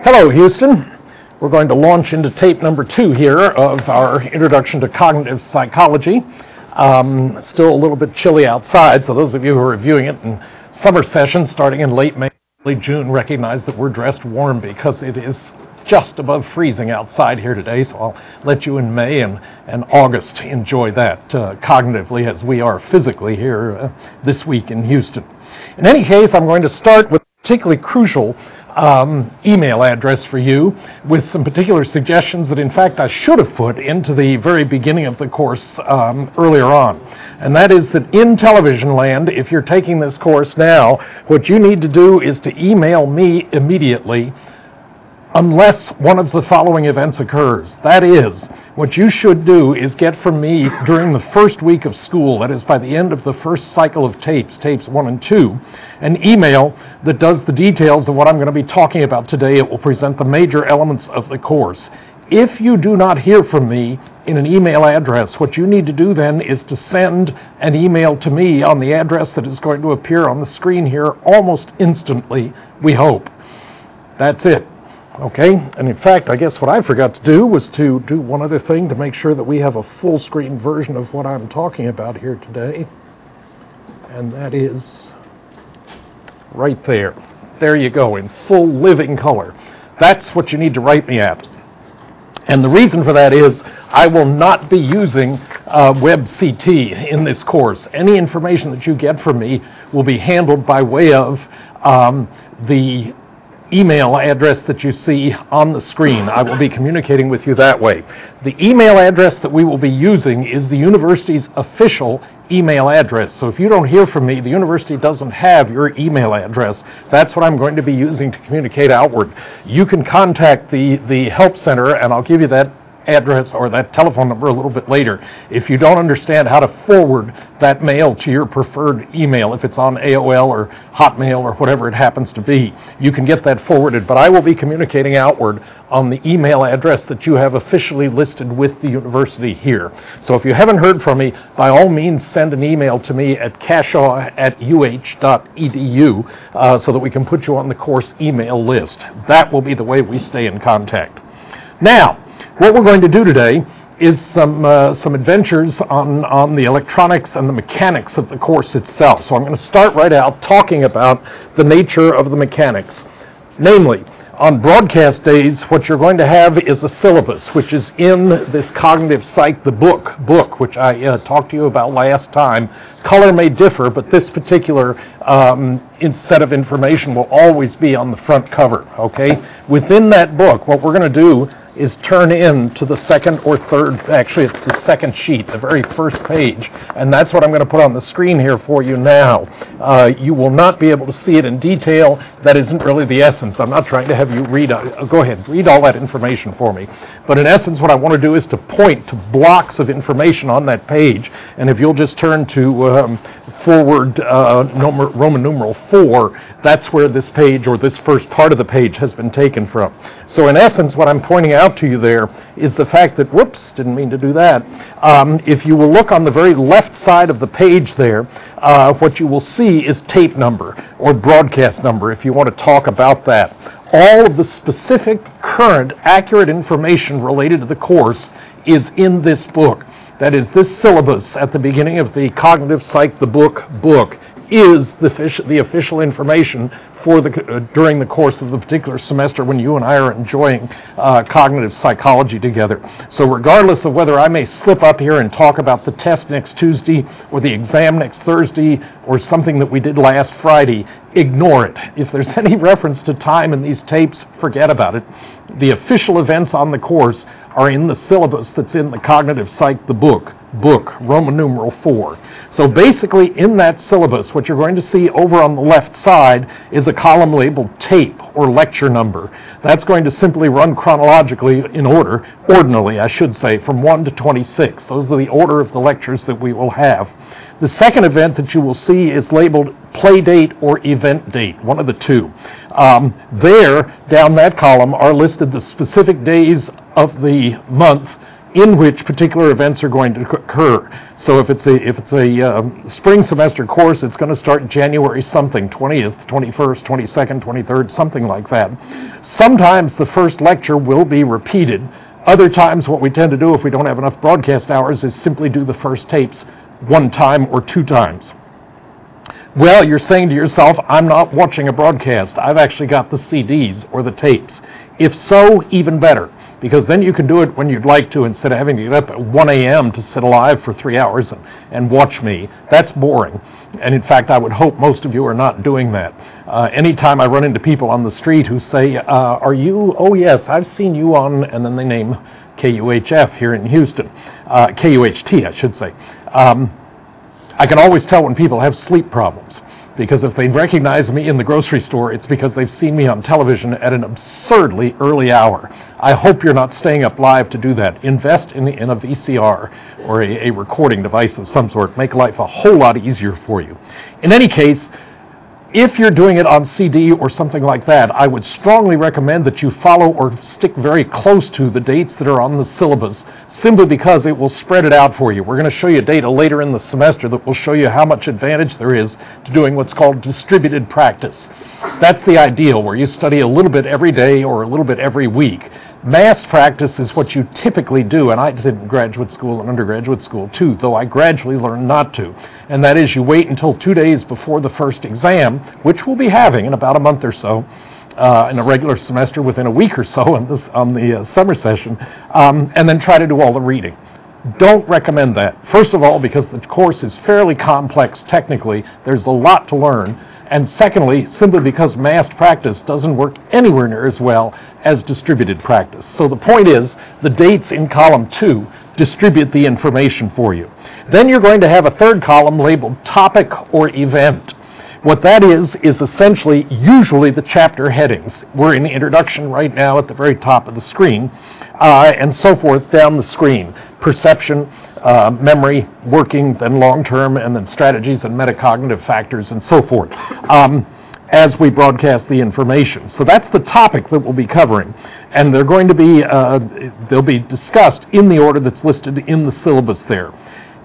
Hello, Houston. We're going to launch into tape number 2 here of our Introduction to Cognitive Psychology. Still a little bit chilly outside, so those of you who are viewing it in summer session starting in late May, early June, recognize that we're dressed warm because it is just above freezing outside here today, so I'll let you in May and August enjoy that cognitively as we are physically here this week in Houston. In any case, I'm going to start with a particularly crucial email address for you with some particular suggestions that in fact I should have put into the very beginning of the course earlier on. And that is that in television land, if you're taking this course now, what you need to do is to email me immediately unless one of the following events occurs. That is, what you should do is get from me during the first week of school, that is by the end of the first cycle of tapes 1 and 2, an email that does the details of what I'm going to be talking about today. It will present the major elements of the course. If you do not hear from me in an email address, what you need to do then is to send an email to me on the address that is going to appear on the screen here almost instantly, we hope. That's it. Okay, and in fact, I guess what I forgot to do was to do one other thing to make sure that we have a full screen version of what I'm talking about here today. And that is right there. There you go, in full living color. That's what you need to write me at. And the reason for that is I will not be using WebCT in this course. Any information that you get from me will be handled by way of the email address that you see on the screen. I will be communicating with you that way. The email address that we will be using is the university's official email address. So if you don't hear from me, the university doesn't have your email address. That's what I'm going to be using to communicate outward. You can contact the help center, and I'll give you that address or that telephone number a little bit later if you don't understand how to forward that mail to your preferred email. If it's on AOL or Hotmail or whatever it happens to be, you can get that forwarded, but I will be communicating outward on the email address that you have officially listed with the university here. So if you haven't heard from me, by all means send an email to me at cashaw@uh.edu so that we can put you on the course email list. That will be the way we stay in contact. Now, what we're going to do today is some adventures on the electronics and the mechanics of the course itself. So I'm going to start right out talking about the nature of the mechanics. Namely, on broadcast days, what you're going to have is a syllabus, which is in this Cognitive Psych, the book, which I talked to you about last time. Color may differ, but this particular set of information will always be on the front cover, okay? Within that book, what we're going to do is turn in to the second or third, actually it's the second sheet, the very first page, and that's what I'm going to put on the screen here for you now. You will not be able to see it in detail. That isn't really the essence. I'm not trying to have you read, go ahead, read all that information for me. But in essence, what I want to do is to point to blocks of information on that page, and if you'll just turn to forward Roman numeral 4, that's where this page, or this first part of the page, has been taken from. So in essence, what I'm pointing out to you there is the fact that, whoops, didn't mean to do that. If you will look on the very left side of the page there, what you will see is tape number, or broadcast number, if you want to talk about that. All of the specific, current, accurate information related to the course is in this book. That is, this syllabus at the beginning of the Cognitive Psych, the book is the official information for during the course of the particular semester when you and I are enjoying cognitive psychology together. So regardless of whether I may slip up here and talk about the test next Tuesday or the exam next Thursday or something that we did last Friday, ignore it. If there's any reference to time in these tapes, forget about it. The official events on the course are in the syllabus that's in the Cognitive Psych, the book, Roman numeral 4. So basically in that syllabus, what you're going to see over on the left side is a column labeled tape, or lecture number. That's going to simply run chronologically in order, ordinally I should say, from 1 to 26. Those are the order of the lectures that we will have. The second event that you will see is labeled play date or event date, one of the two. There, down that column, are listed the specific days of the month in which particular events are going to occur. So if it's a spring semester course, it's going to start January something, 20th, 21st, 22nd, 23rd, something like that. Sometimes the first lecture will be repeated. Other times what we tend to do if we don't have enough broadcast hours is simply do the first tapes one time or two times. Well, you're saying to yourself, I'm not watching a broadcast. I've actually got the CDs or the tapes. If so, even better, because then you can do it when you'd like to instead of having to get up at 1 a.m. to sit alive for 3 hours and watch me. That's boring. And in fact, I would hope most of you are not doing that. Anytime I run into people on the street who say, are you, oh yes, I've seen you on, and then they name KUHF here in Houston, KUHT I should say. I can always tell when people have sleep problems, because if they recognize me in the grocery store, it's because they've seen me on television at an absurdly early hour. I hope you're not staying up live to do that. Invest in a VCR or a recording device of some sort. Make life a whole lot easier for you. In any case, if you're doing it on CD or something like that, I would strongly recommend that you follow or stick very close to the dates that are on the syllabus, simply because it will spread it out for you. We're going to show you data later in the semester that will show you how much advantage there is to doing what's called distributed practice. That's the ideal, where you study a little bit every day or a little bit every week. Massed practice is what you typically do, and I did in graduate school and undergraduate school too, though I gradually learned not to. And that is, you wait until 2 days before the first exam, which we'll be having in about a month or so, in a regular semester within a week or so on the summer session, and then try to do all the reading. Don't recommend that. First of all, because the course is fairly complex technically, there's a lot to learn. And secondly, simply because massed practice doesn't work anywhere near as well as distributed practice. So the point is, the dates in column 2 distribute the information for you. Then you're going to have a third column labeled topic or event. What that is essentially usually the chapter headings. We're in the introduction right now at the very top of the screen, and so forth down the screen. Perception, memory, working, then long-term, and then strategies and metacognitive factors and so forth, as we broadcast the information. So that's the topic that we'll be covering, and they're going to be, they'll be discussed in the order that's listed in the syllabus there.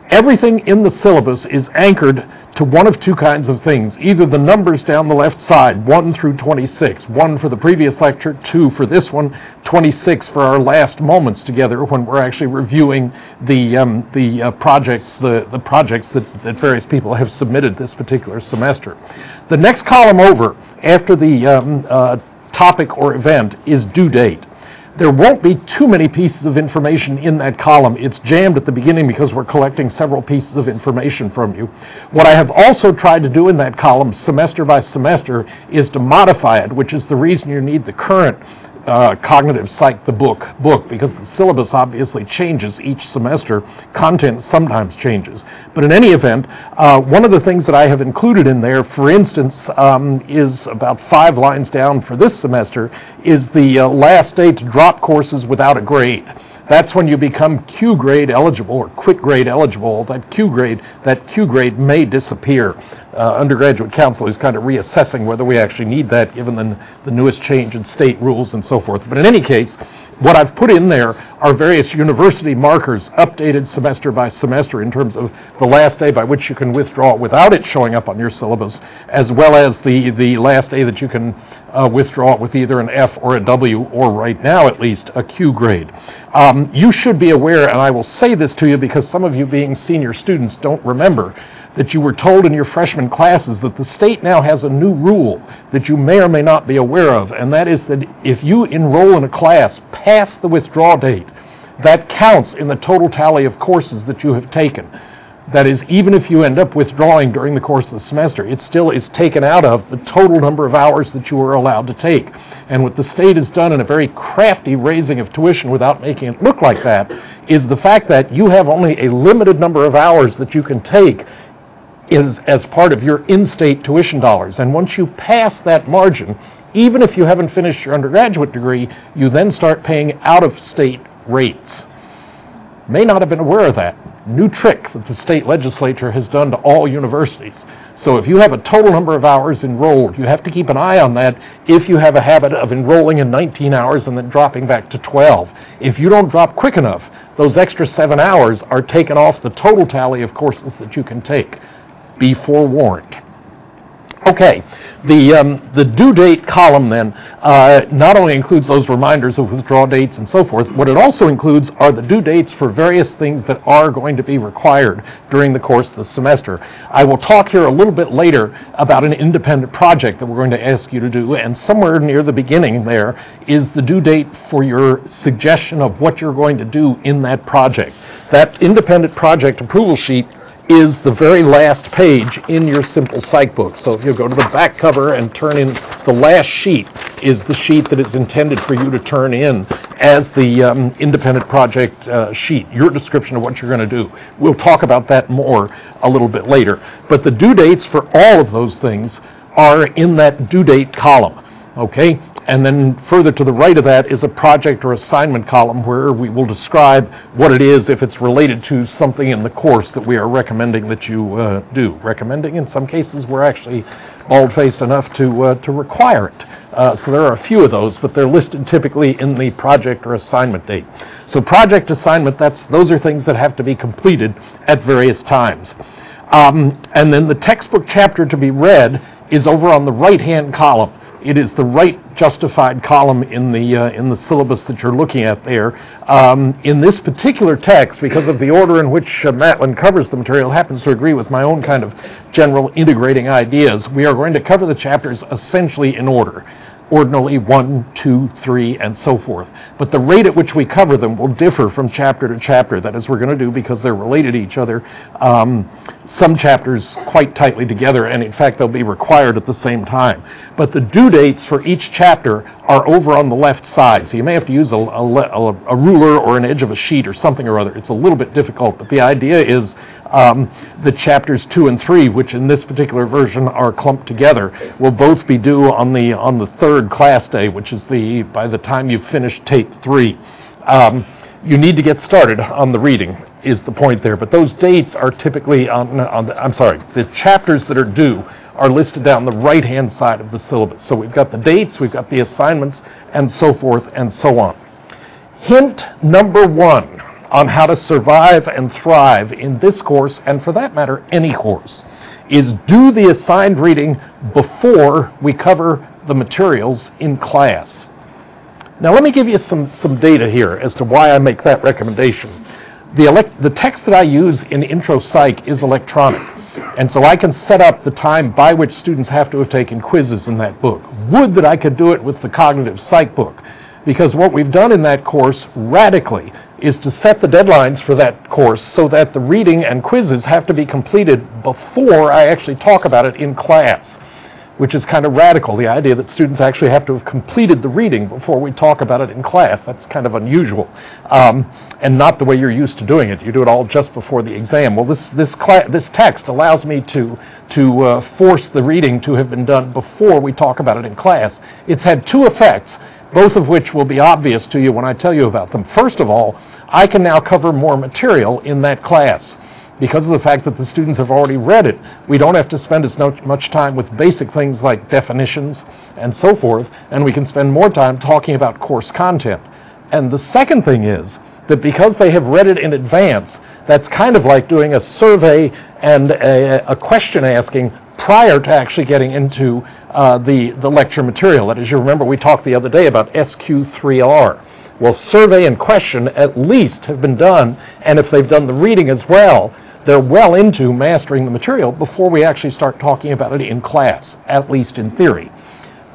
Everything in the syllabus is anchored to one of two kinds of things. Either the numbers down the left side, 1 through 26, 1 for the previous lecture, 2 for this one, 26 for our last moments together when we're actually reviewing the projects that various people have submitted this particular semester. The next column over, after the topic or event, is due date. There won't be too many pieces of information in that column. It's jammed at the beginning because we're collecting several pieces of information from you. What I have also tried to do in that column, semester by semester, is to modify it, which is the reason you need the current Cognitive Psych, the book, because the syllabus obviously changes each semester. Content sometimes changes. But in any event, one of the things that I have included in there, for instance, is about 5 lines down for this semester, is the last day to drop courses without a grade. That's when you become Q grade eligible or quit grade eligible. That Q grade may disappear. Undergraduate council is kind of reassessing whether we actually need that given the newest change in state rules and so forth. But in any case, what I've put in there are various university markers updated semester by semester in terms of the last day by which you can withdraw without it showing up on your syllabus, as well as the last day that you can withdraw with either an F or a W, or right now at least a Q grade. You should be aware, and I will say this to you because some of you being senior students don't remember, that you were told in your freshman classes that the state now has a new rule that you may or may not be aware of, and that is that if you enroll in a class past the withdrawal date, that counts in the total tally of courses that you have taken. That is, even if you end up withdrawing during the course of the semester, it still is taken out of the total number of hours that you were allowed to take. And what the state has done in a very crafty raising of tuition without making it look like that is the fact that you have only a limited number of hours that you can take as part of your in-state tuition dollars. And once you pass that margin, even if you haven't finished your undergraduate degree, you then start paying out-of-state rates. May not have been aware of that. New trick that the state legislature has done to all universities. So if you have a total number of hours enrolled, you have to keep an eye on that if you have a habit of enrolling in 19 hours and then dropping back to 12. If you don't drop quick enough, those extra 7 hours are taken off the total tally of courses that you can take. Be forewarned. Okay, the due date column then not only includes those reminders of withdrawal dates and so forth, what it also includes are the due dates for various things that are going to be required during the course of the semester. I will talk here a little bit later about an independent project that we're going to ask you to do, and somewhere near the beginning there is the due date for your suggestion of what you're going to do in that project. That independent project approval sheet is the very last page in your simple psych book. So if you go to the back cover and turn in the last sheet is the sheet that is intended for you to turn in as the independent project sheet, your description of what you're going to do. We'll talk about that more a little bit later. But the due dates for all of those things are in that due date column, okay? And then further to the right of that is a project or assignment column where we will describe what it is if it's related to something in the course that we are recommending that you do. Recommending, in some cases, we're actually bald-faced enough to require it. So there are a few of those, but they're listed typically in the project or assignment date. So project assignment, those are things that have to be completed at various times. And then the textbook chapter to be read is over on the right-hand column. It is the right justified column in the syllabus that you're looking at there. In this particular text, because of the order in which Matlin covers the material, happens to agree with my own kind of general integrating ideas, we are going to cover the chapters essentially in order. Ordinally 1, 2, 3, and so forth. But the rate at which we cover them will differ from chapter to chapter. That is, we're going to do, because they're related to each other, some chapters quite tightly together, and in fact they'll be required at the same time. But the due dates for each chapter are over on the left side, so you may have to use a ruler or an edge of a sheet or something or other. It's a little bit difficult, but the idea is the chapters 2 and 3, which in this particular version are clumped together, will both be due on the third class day, which is by the time you've finished tape 3. You need to get started on the reading, is the point there, but those dates are typically the chapters that are due are listed down the right-hand side of the syllabus. So we've got the dates, we've got the assignments, and so forth and so on. Hint number 1 on how to survive and thrive in this course, and for that matter, any course, is do the assigned reading before we cover the materials in class. Now let me give you some data here as to why I make that recommendation. The text that I use in Intro Psych is electronic, and so I can set up the time by which students have to have taken quizzes in that book. Would that I could do it with the Cognitive Psych book, because what we've done in that course radically is to set the deadlines for that course so that the reading and quizzes have to be completed before I actually talk about it in class, which is kind of radical, the idea that students actually have to have completed the reading before we talk about it in class. That's kind of unusual, and not the way you're used to doing it. You do it all just before the exam. Well, this text allows me to force the reading to have been done before we talk about it in class. It's had two effects, both of which will be obvious to you when I tell you about them. First of all, I can now cover more material in that class. Because of the fact that the students have already read it, we don't have to spend as much time with basic things like definitions and so forth, and we can spend more time talking about course content. And the second thing is that because they have read it in advance, that's kind of like doing a survey and a question asking prior to actually getting into the lecture material. That is, you remember we talked the other day about SQ3R. Well, survey and question at least have been done, and if they've done the reading as well, they're well into mastering the material before we actually start talking about it in class, at least in theory.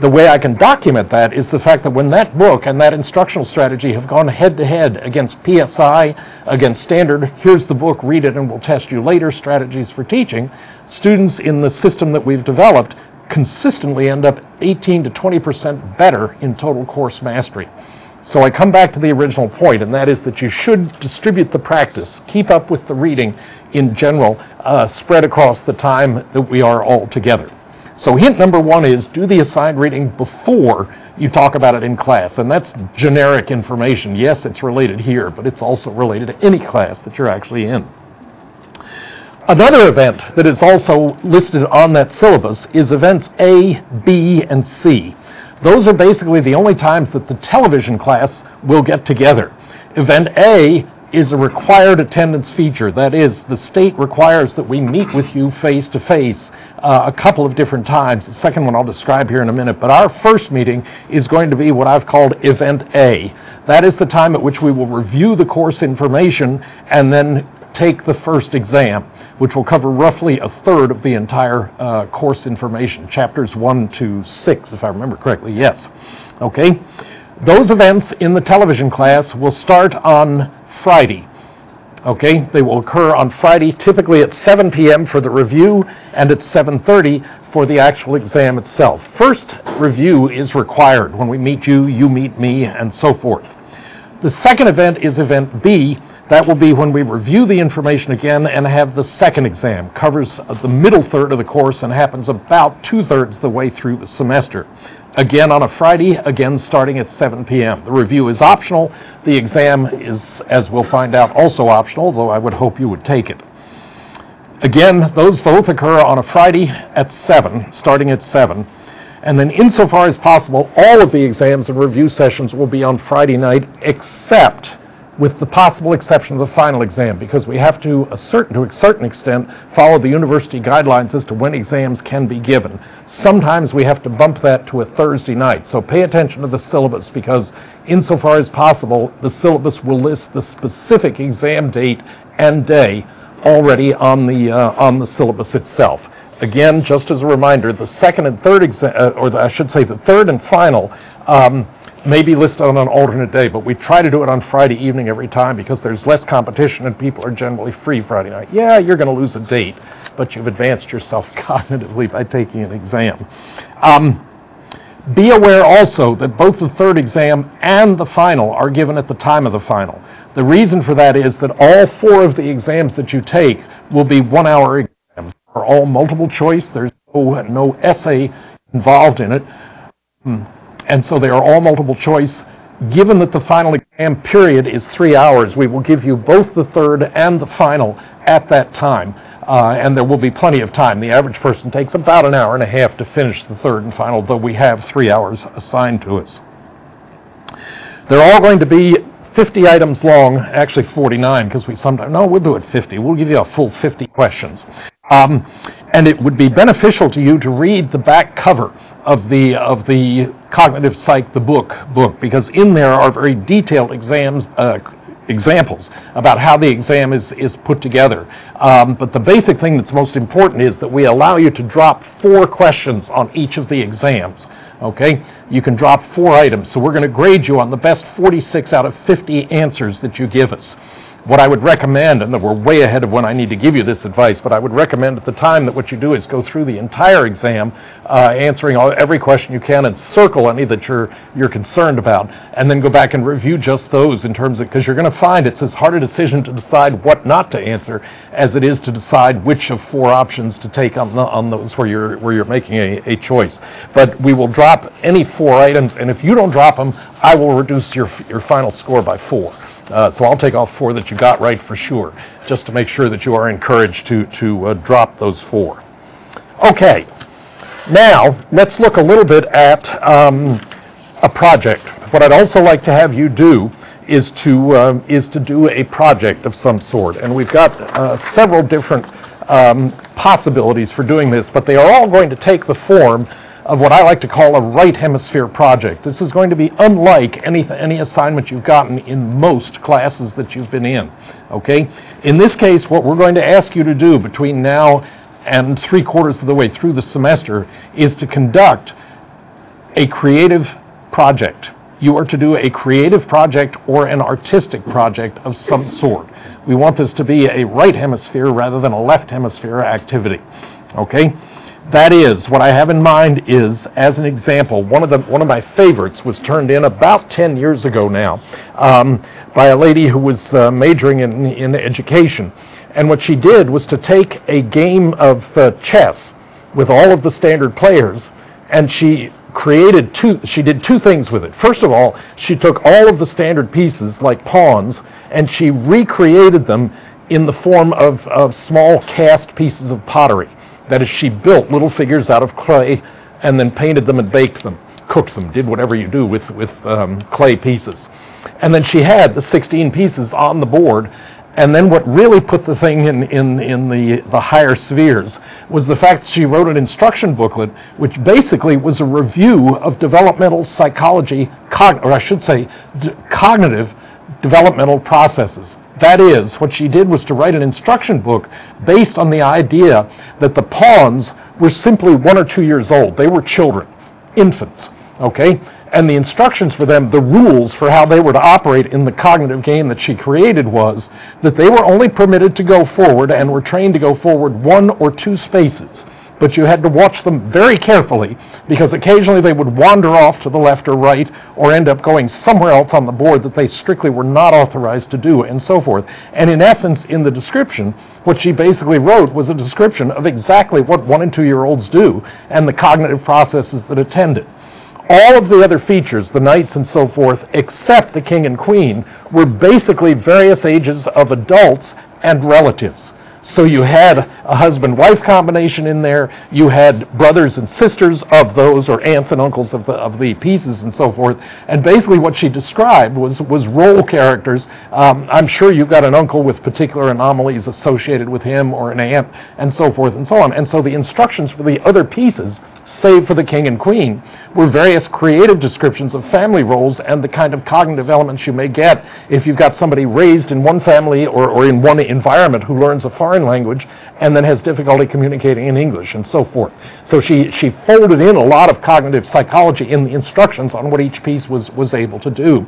The way I can document that is the fact that when that book and that instructional strategy have gone head-to-head against PSI, against standard, here's the book, read it and we'll test you later, strategies for teaching, students in the system that we've developed consistently end up 18 to 20% better in total course mastery. So I come back to the original point, and that is that you should distribute the practice, keep up with the reading in general, spread across the time that we are all together. So hint number 1 is do the assigned reading before you talk about it in class, and that's generic information. Yes, it's related here, but it's also related to any class that you're actually in. Another event that is also listed on that syllabus is events A, B, and C. Those are basically the only times that the television class will get together. Event A is a required attendance feature. That is, the state requires that we meet with you face-to-face a couple of different times. The second one I'll describe here in a minute, but our first meeting is going to be what I've called Event A. That is the time at which we will review the course information and then take the first exam, which will cover roughly a third of the entire course information, chapters 1 to 6, if I remember correctly. Yes. Okay. Those events in the television class will start on Friday. Okay, they will occur on Friday, typically at 7 p.m. for the review and at 7:30 for the actual exam itself. First review is required. When we meet you, you meet me, and so forth. The second event is Event B. That will be when we review the information again and have the second exam. Covers the middle third of the course and happens about 2/3 the way through the semester. Again on a Friday, again starting at 7 p.m. The review is optional. The exam is, as we'll find out, also optional, though I would hope you would take it. Again, those both occur on a Friday at 7, starting at 7. And then insofar as possible, all of the exams and review sessions will be on Friday night, except with the possible exception of the final exam, because we have to a certain extent, follow the university guidelines as to when exams can be given. Sometimes we have to bump that to a Thursday night, so pay attention to the syllabus, because insofar as possible, the syllabus will list the specific exam date and day already on the syllabus itself. Again, just as a reminder, the second and third exam, I should say the third and final, may be listed on an alternate day, but we try to do it on Friday evening every time because there's less competition and people are generally free Friday night. Yeah, you're going to lose a date, but you've advanced yourself cognitively by taking an exam. Be aware also that both the third exam and the final are given at the time of the final. The reason for that is that all 4 of the exams that you take will be 1-hour exams. They're all multiple choice. There's no essay involved in it. And so they are all multiple choice. Given that the final exam period is 3 hours, we will give you both the third and the final at that time. And there will be plenty of time. The average person takes about an hour and a half to finish the third and final, though we have 3 hours assigned to us. They're all going to be 50 items long, actually 49, because we'll do it 50. We'll give you a full 50 questions. And it would be beneficial to you to read the back cover of the Cognitive Psych, the book, because in there are very detailed examples about how the exam is put together. But the basic thing that's most important is that we allow you to drop 4 questions on each of the exams. Okay? You can drop 4 items, so we're going to grade you on the best 46 out of 50 answers that you give us. What I would recommend, and we're way ahead of when I need to give you this advice, but I would recommend at the time that what you do is go through the entire exam, answering every question you can, and circle any that you're concerned about, and then go back and review just those in terms of, because you're going to find it's as hard a decision to decide what not to answer as it is to decide which of 4 options to take on those where you're making a choice. But we will drop any 4 items, and if you don't drop them, I will reduce your final score by 4. So I'll take off 4 that you got right for sure, just to make sure that you are encouraged to drop those 4. Okay, now let's look a little bit at a project. What I'd also like to have you do is to do a project of some sort, and we've got several different possibilities for doing this, but they are all going to take the form of what I like to call a right hemisphere project. This is going to be unlike any assignment you've gotten in most classes that you've been in. Okay? In this case, what we're going to ask you to do between now and 3/4 of the way through the semester is to conduct a creative project. You are to do a creative project or an artistic project of some sort. We want this to be a right hemisphere rather than a left hemisphere activity. Okay? That is, what I have in mind is, as an example, one of my favorites was turned in about 10 years ago now by a lady who was majoring in education. And what she did was to take a game of chess with all of the standard players, and she did 2 things with it. First of all, she took all of the standard pieces, like pawns, and she recreated them in the form of small cast pieces of pottery. That is, she built little figures out of clay and then painted them and baked them, cooked them, did whatever you do with clay pieces. And then she had the 16 pieces on the board. And then what really put the thing in the higher spheres was the fact that she wrote an instruction booklet, which basically was a review of developmental psychology, or I should say, cognitive developmental processes. That is, what she did was to write an instruction book based on the idea that the pawns were simply 1 or 2 years old. They were children, infants, okay? And the instructions for them, the rules for how they were to operate in the cognitive game that she created was that they were only permitted to go forward and were trained to go forward 1 or 2 spaces. But you had to watch them very carefully because occasionally they would wander off to the left or right or end up going somewhere else on the board that they strictly were not authorized to do and so forth. And in essence, in the description, what she basically wrote was a description of exactly what 1 and 2 year olds do and the cognitive processes that attend it. All of the other features, the knights and so forth, except the king and queen, were basically various ages of adults and relatives. So you had a husband-wife combination in there, you had brothers and sisters of those, or aunts and uncles of the pieces and so forth, and basically what she described was role characters. I'm sure you've got an uncle with particular anomalies associated with him, or an aunt, and so forth and so on. And so the instructions for the other pieces, save for the king and queen, were various creative descriptions of family roles and the kind of cognitive elements you may get if you've got somebody raised in one family or in one environment who learns a foreign language and then has difficulty communicating in English and so forth. So she folded in a lot of cognitive psychology in the instructions on what each piece was able to do.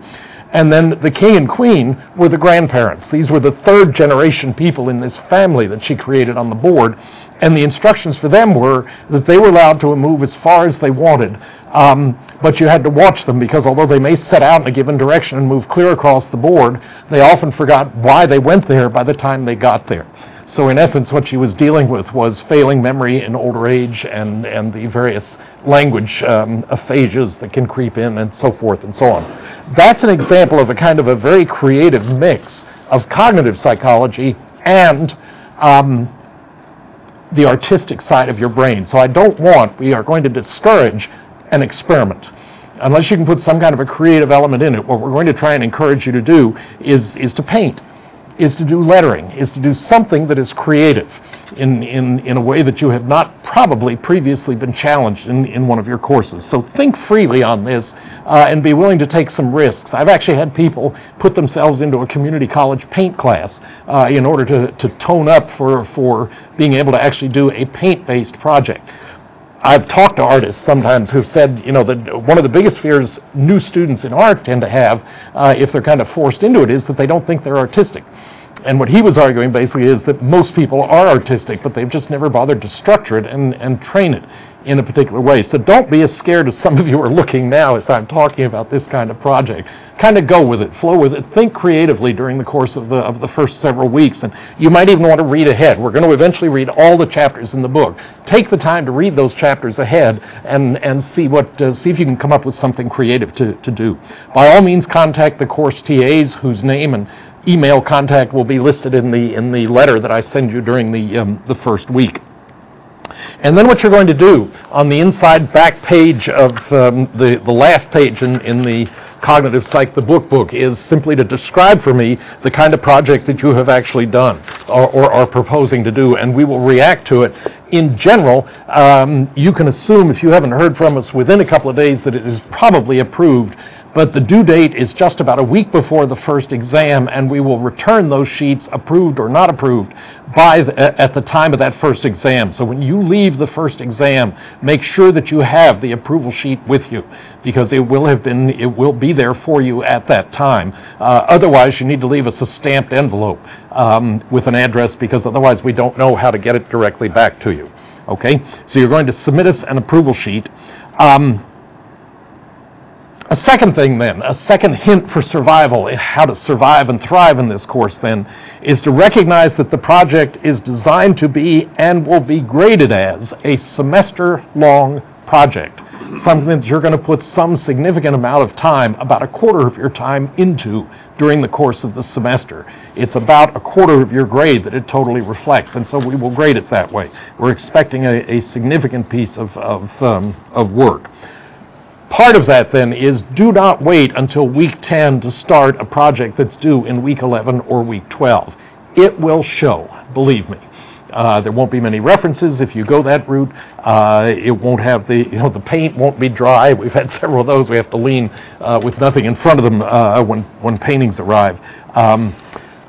And then the king and queen were the grandparents. These were the 3rd generation people in this family that she created on the board. And the instructions for them were that they were allowed to move as far as they wanted, but you had to watch them because although they may set out in a given direction and move clear across the board, they often forgot why they went there by the time they got there. So in essence, what she was dealing with was failing memory in older age and the various language aphasias that can creep in and so forth and so on. That's an example of a very creative mix of cognitive psychology and the artistic side of your brain. So we are going to discourage an experiment. Unless you can put some kind of a creative element in it, what we're going to try and encourage you to do is to paint, is to do lettering, is to do something that is creative in a way that you have not probably previously been challenged in one of your courses. So think freely on this and be willing to take some risks. I've actually had people put themselves into a community college paint class in order to tone up for being able to actually do a paint-based project. I've talked to artists sometimes who've said, that one of the biggest fears new students in art tend to have if they're kind of forced into it is that they don't think they're artistic. And what he was arguing basically is that most people are artistic, but they've just never bothered to structure it and train it in a particular way. So don't be as scared as some of you are looking now as I'm talking about this kind of project. Kind of go with it, flow with it, think creatively during the course of the first several weeks, and you might even want to read ahead. We're going to eventually read all the chapters in the book. Take the time to read those chapters ahead and see if you can come up with something creative to do. By all means, contact the course TAs whose name and email contact will be listed in the letter that I send you during the first week. And then what you're going to do on the inside back page of the last page in the Cognitive Psych, the book is simply to describe for me the kind of project that you have actually done or are proposing to do, and we will react to it. In general, you can assume if you haven't heard from us within a couple of days that it is probably approved. But the due date is just about a week before the first exam, and we will return those sheets, approved or not approved, at the time of that first exam. So when you leave the first exam, make sure that you have the approval sheet with you, because it will be there for you at that time. Otherwise, you need to leave us a stamped envelope with an address, because otherwise we don't know how to get it directly back to you. Okay? So you're going to submit us an approval sheet. A second thing then, a second hint for survival, how to survive and thrive in this course then, is to recognize that the project is designed to be and will be graded as a semester-long project, something that you're going to put some significant amount of time, about a quarter of your time, into during the course of the semester. It's about a quarter of your grade that it totally reflects, and so we will grade it that way. We're expecting a significant piece of work. Part of that then is do not wait until week 10 to start a project that's due in week 11 or week 12. It will show, believe me. There won't be many references if you go that route. It won't have the paint won't be dry. We've had several of those. We have to lean with nothing in front of them when paintings arrive.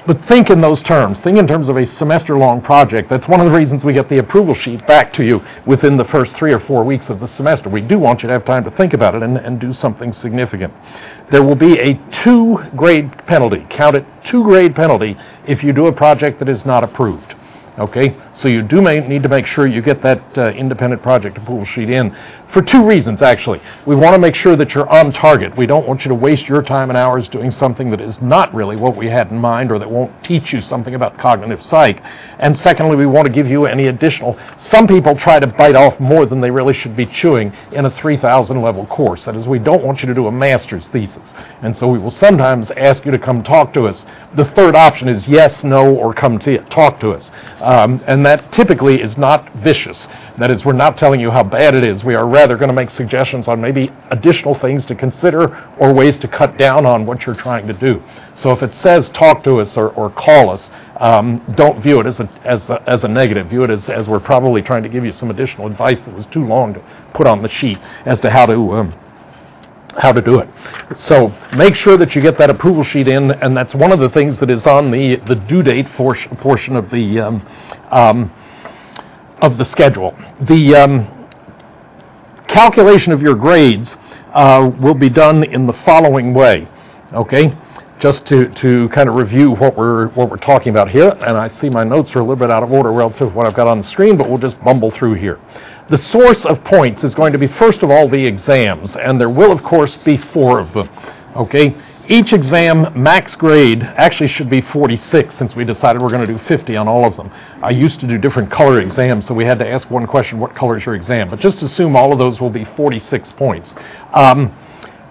But think in those terms. Think in terms of a semester-long project. That's one of the reasons we get the approval sheet back to you within the first 3 or 4 weeks of the semester. We do want you to have time to think about it and do something significant. There will be a 2-grade penalty. Count it, 2-grade penalty if you do a project that is not approved. Okay, so you do need to make sure you get that independent project approval sheet in for 2 reasons, actually. We want to make sure that you're on target. We don't want you to waste your time and hours doing something that is not really what we had in mind or that won't teach you something about cognitive psych. And secondly, we want to give you any additional. Some people try to bite off more than they really should be chewing in a 3,000 level course. That is, we don't want you to do a master's thesis. And so we will sometimes ask you to come talk to us. The third option is yes, no, or come talk to us. And that typically is not vicious. That is, we're not telling you how bad it is. We are rather going to make suggestions on maybe additional things to consider or ways to cut down on what you're trying to do. So if it says talk to us or call us, don't view it as a negative. View it as we're probably trying to give you some additional advice that was too long to put on the sheet as to how to do it. So make sure that you get that approval sheet in, and that's one of the things that is on the due date portion of the schedule. The calculation of your grades will be done in the following way. Okay, just to kind of review what we're talking about here, and I see my notes are a little bit out of order relative to what I've got on the screen, but we'll just bumble through here. The source of points is going to be, first of all, the exams, and there will, of course, be 4 of them. Okay? Each exam max grade actually should be 46, since we decided we're going to do 50 on all of them. I used to do different color exams, so we had to ask one question, what color is your exam? But just assume all of those will be 46 points.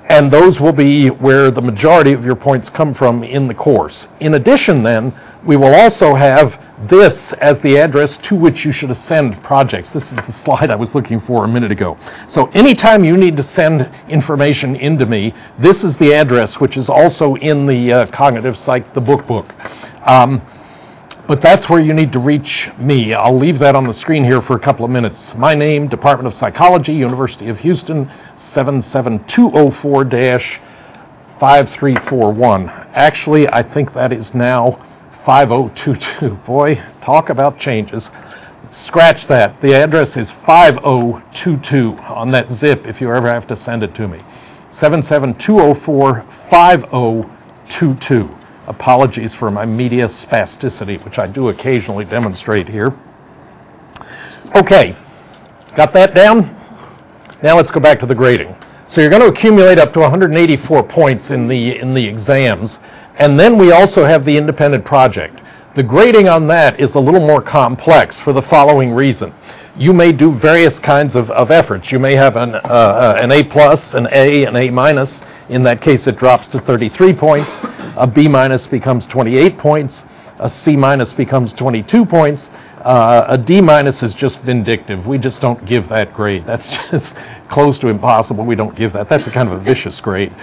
And those will be where the majority of your points come from in the course. In addition, then, we will also have this as the address to which you should send projects. This is the slide I was looking for a minute ago. So anytime you need to send information into me, this is the address, which is also in the Cognitive Psych, the book. But that's where you need to reach me. I'll leave that on the screen here for a couple of minutes. My name, Department of Psychology, University of Houston, 77204-5341. Actually, I think that is now 5022. Boy, talk about changes. Scratch that. The address is 5022 on that zip if you ever have to send it to me. 77204-5022. Apologies for my media spasticity, which I do occasionally demonstrate here. Okay, got that down? Now let's go back to the grading. So you're going to accumulate up to 184 points in the exams, and then we also have the independent project. The grading on that is a little more complex for the following reason. You may do various kinds of efforts. You may have an A+, an A, an A-. In that case, it drops to 33 points. A B- becomes 28 points. A C- becomes 22 points. A D- is just vindictive. We just don't give that grade. That's just close to impossible. We don't give that. That's a kind of a vicious grade.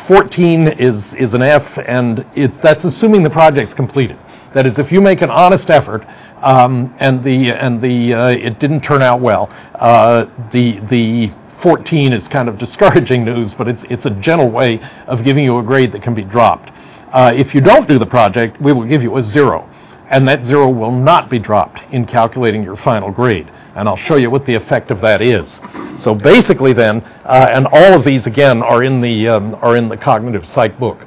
14 is an F, and that's assuming the project's completed. That is, if you make an honest effort it didn't turn out well, the 14 is kind of discouraging news, but it's a gentle way of giving you a grade that can be dropped. If you don't do the project, we will give you a 0. And that 0 will not be dropped in calculating your final grade. And I'll show you what the effect of that is. So basically then, and all of these again are in the Cognitive Psych book.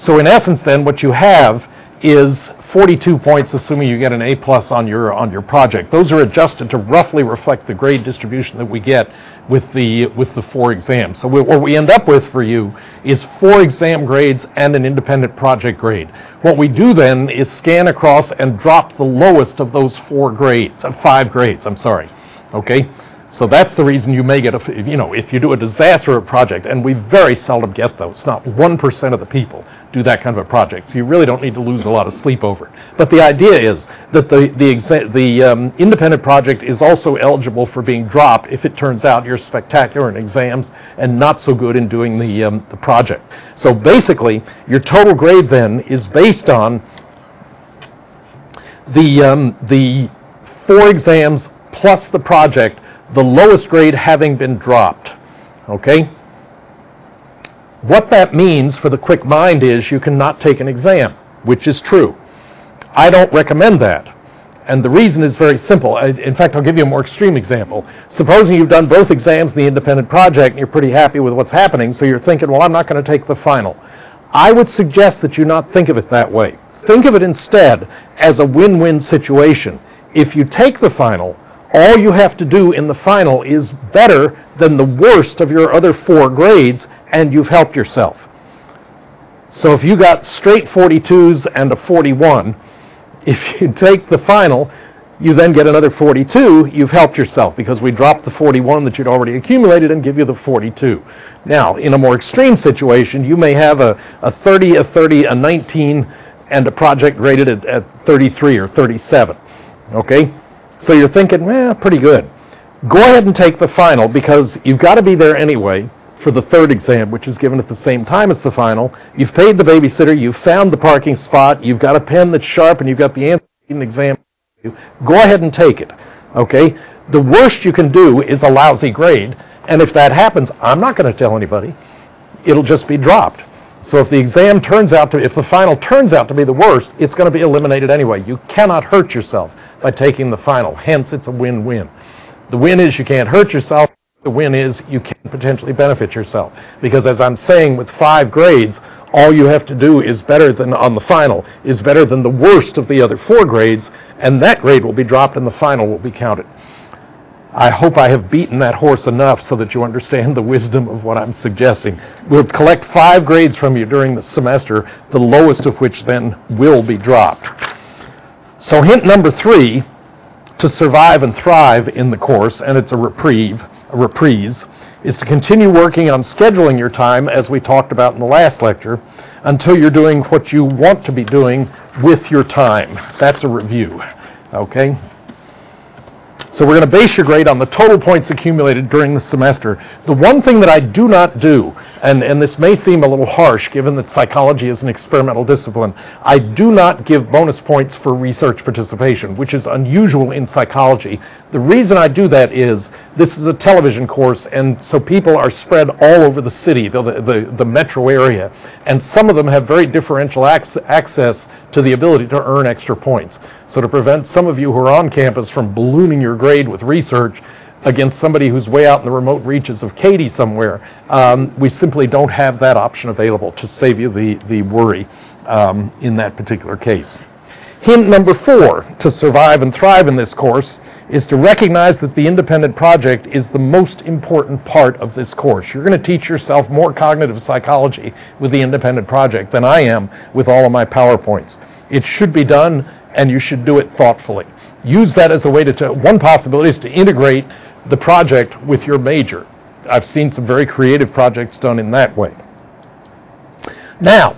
So in essence then, what you have is 42 points, assuming you get an A+ on your project. Those are adjusted to roughly reflect the grade distribution that we get with the 4 exams. So what we end up with for you is 4 exam grades and an independent project grade. What we do then is scan across and drop the lowest of those 5 grades. Okay, So that's the reason you may get, if you do a disaster project, and we very seldom get those. Not 1% of the people do that kind of a project, so you really don't need to lose a lot of sleep over it. But the idea is that the independent project is also eligible for being dropped if it turns out you're spectacular in exams and not so good in doing the project. So basically, your total grade then is based on the 4 exams plus the project, the lowest grade having been dropped, okay? What that means for the quick mind is you cannot take an exam, which is true. I don't recommend that, and the reason is very simple. In fact, I'll give you a more extreme example. Supposing you've done both exams in the independent project and you're pretty happy with what's happening, so you're thinking, well, I'm not going to take the final. I would suggest that you not think of it that way. Think of it instead as a win-win situation. If you take the final, all you have to do in the final is better than the worst of your other 4 grades, and you've helped yourself. So if you got straight 42s and a 41, if you take the final, you then get another 42, you've helped yourself, because we dropped the 41 that you'd already accumulated and give you the 42. Now, in a more extreme situation, you may have a 30, a 30, a 19, and a project graded at 33 or 37, okay? So you're thinking, well, pretty good. Go ahead and take the final, because you've got to be there anyway for the 3rd exam, which is given at the same time as the final. You've paid the babysitter, you've found the parking spot, you've got a pen that's sharp, and you've got the answer in the exam. Go ahead and take it, okay? The worst you can do is a lousy grade, and if that happens, I'm not going to tell anybody. It'll just be dropped. So if the final turns out to be the worst, it's going to be eliminated anyway. You cannot hurt yourself by taking the final. Hence, it's a win-win. The win is you can't hurt yourself. The win is you can potentially benefit yourself. Because as I'm saying, with 5 grades, all you have to do is better than on the final, is better than the worst of the other 4 grades, and that grade will be dropped and the final will be counted. I hope I have beaten that horse enough so that you understand the wisdom of what I'm suggesting. We'll collect 5 grades from you during the semester, the lowest of which then will be dropped. So hint number 3, to survive and thrive in the course, and it's a reprise, is to continue working on scheduling your time, as we talked about in the last lecture, until you're doing what you want to be doing with your time. That's a review, okay? So we're going to base your grade on the total points accumulated during the semester. The one thing that I do not do, and this may seem a little harsh given that psychology is an experimental discipline, I do not give bonus points for research participation, which is unusual in psychology. The reason I do that is this is a television course, and so people are spread all over the city, the metro area, and some of them have very differential access to the ability to earn extra points. So to prevent some of you who are on campus from ballooning your grade with research against somebody who's way out in the remote reaches of Katy somewhere, we simply don't have that option available to save you the worry in that particular case. Hint number 4 to survive and thrive in this course is to recognize that the independent project is the most important part of this course. You're going to teach yourself more cognitive psychology with the independent project than I am with all of my PowerPoints. It should be done, and you should do it thoughtfully. Use that as a way to, one possibility is to integrate the project with your major. I've seen some very creative projects done in that way. Now,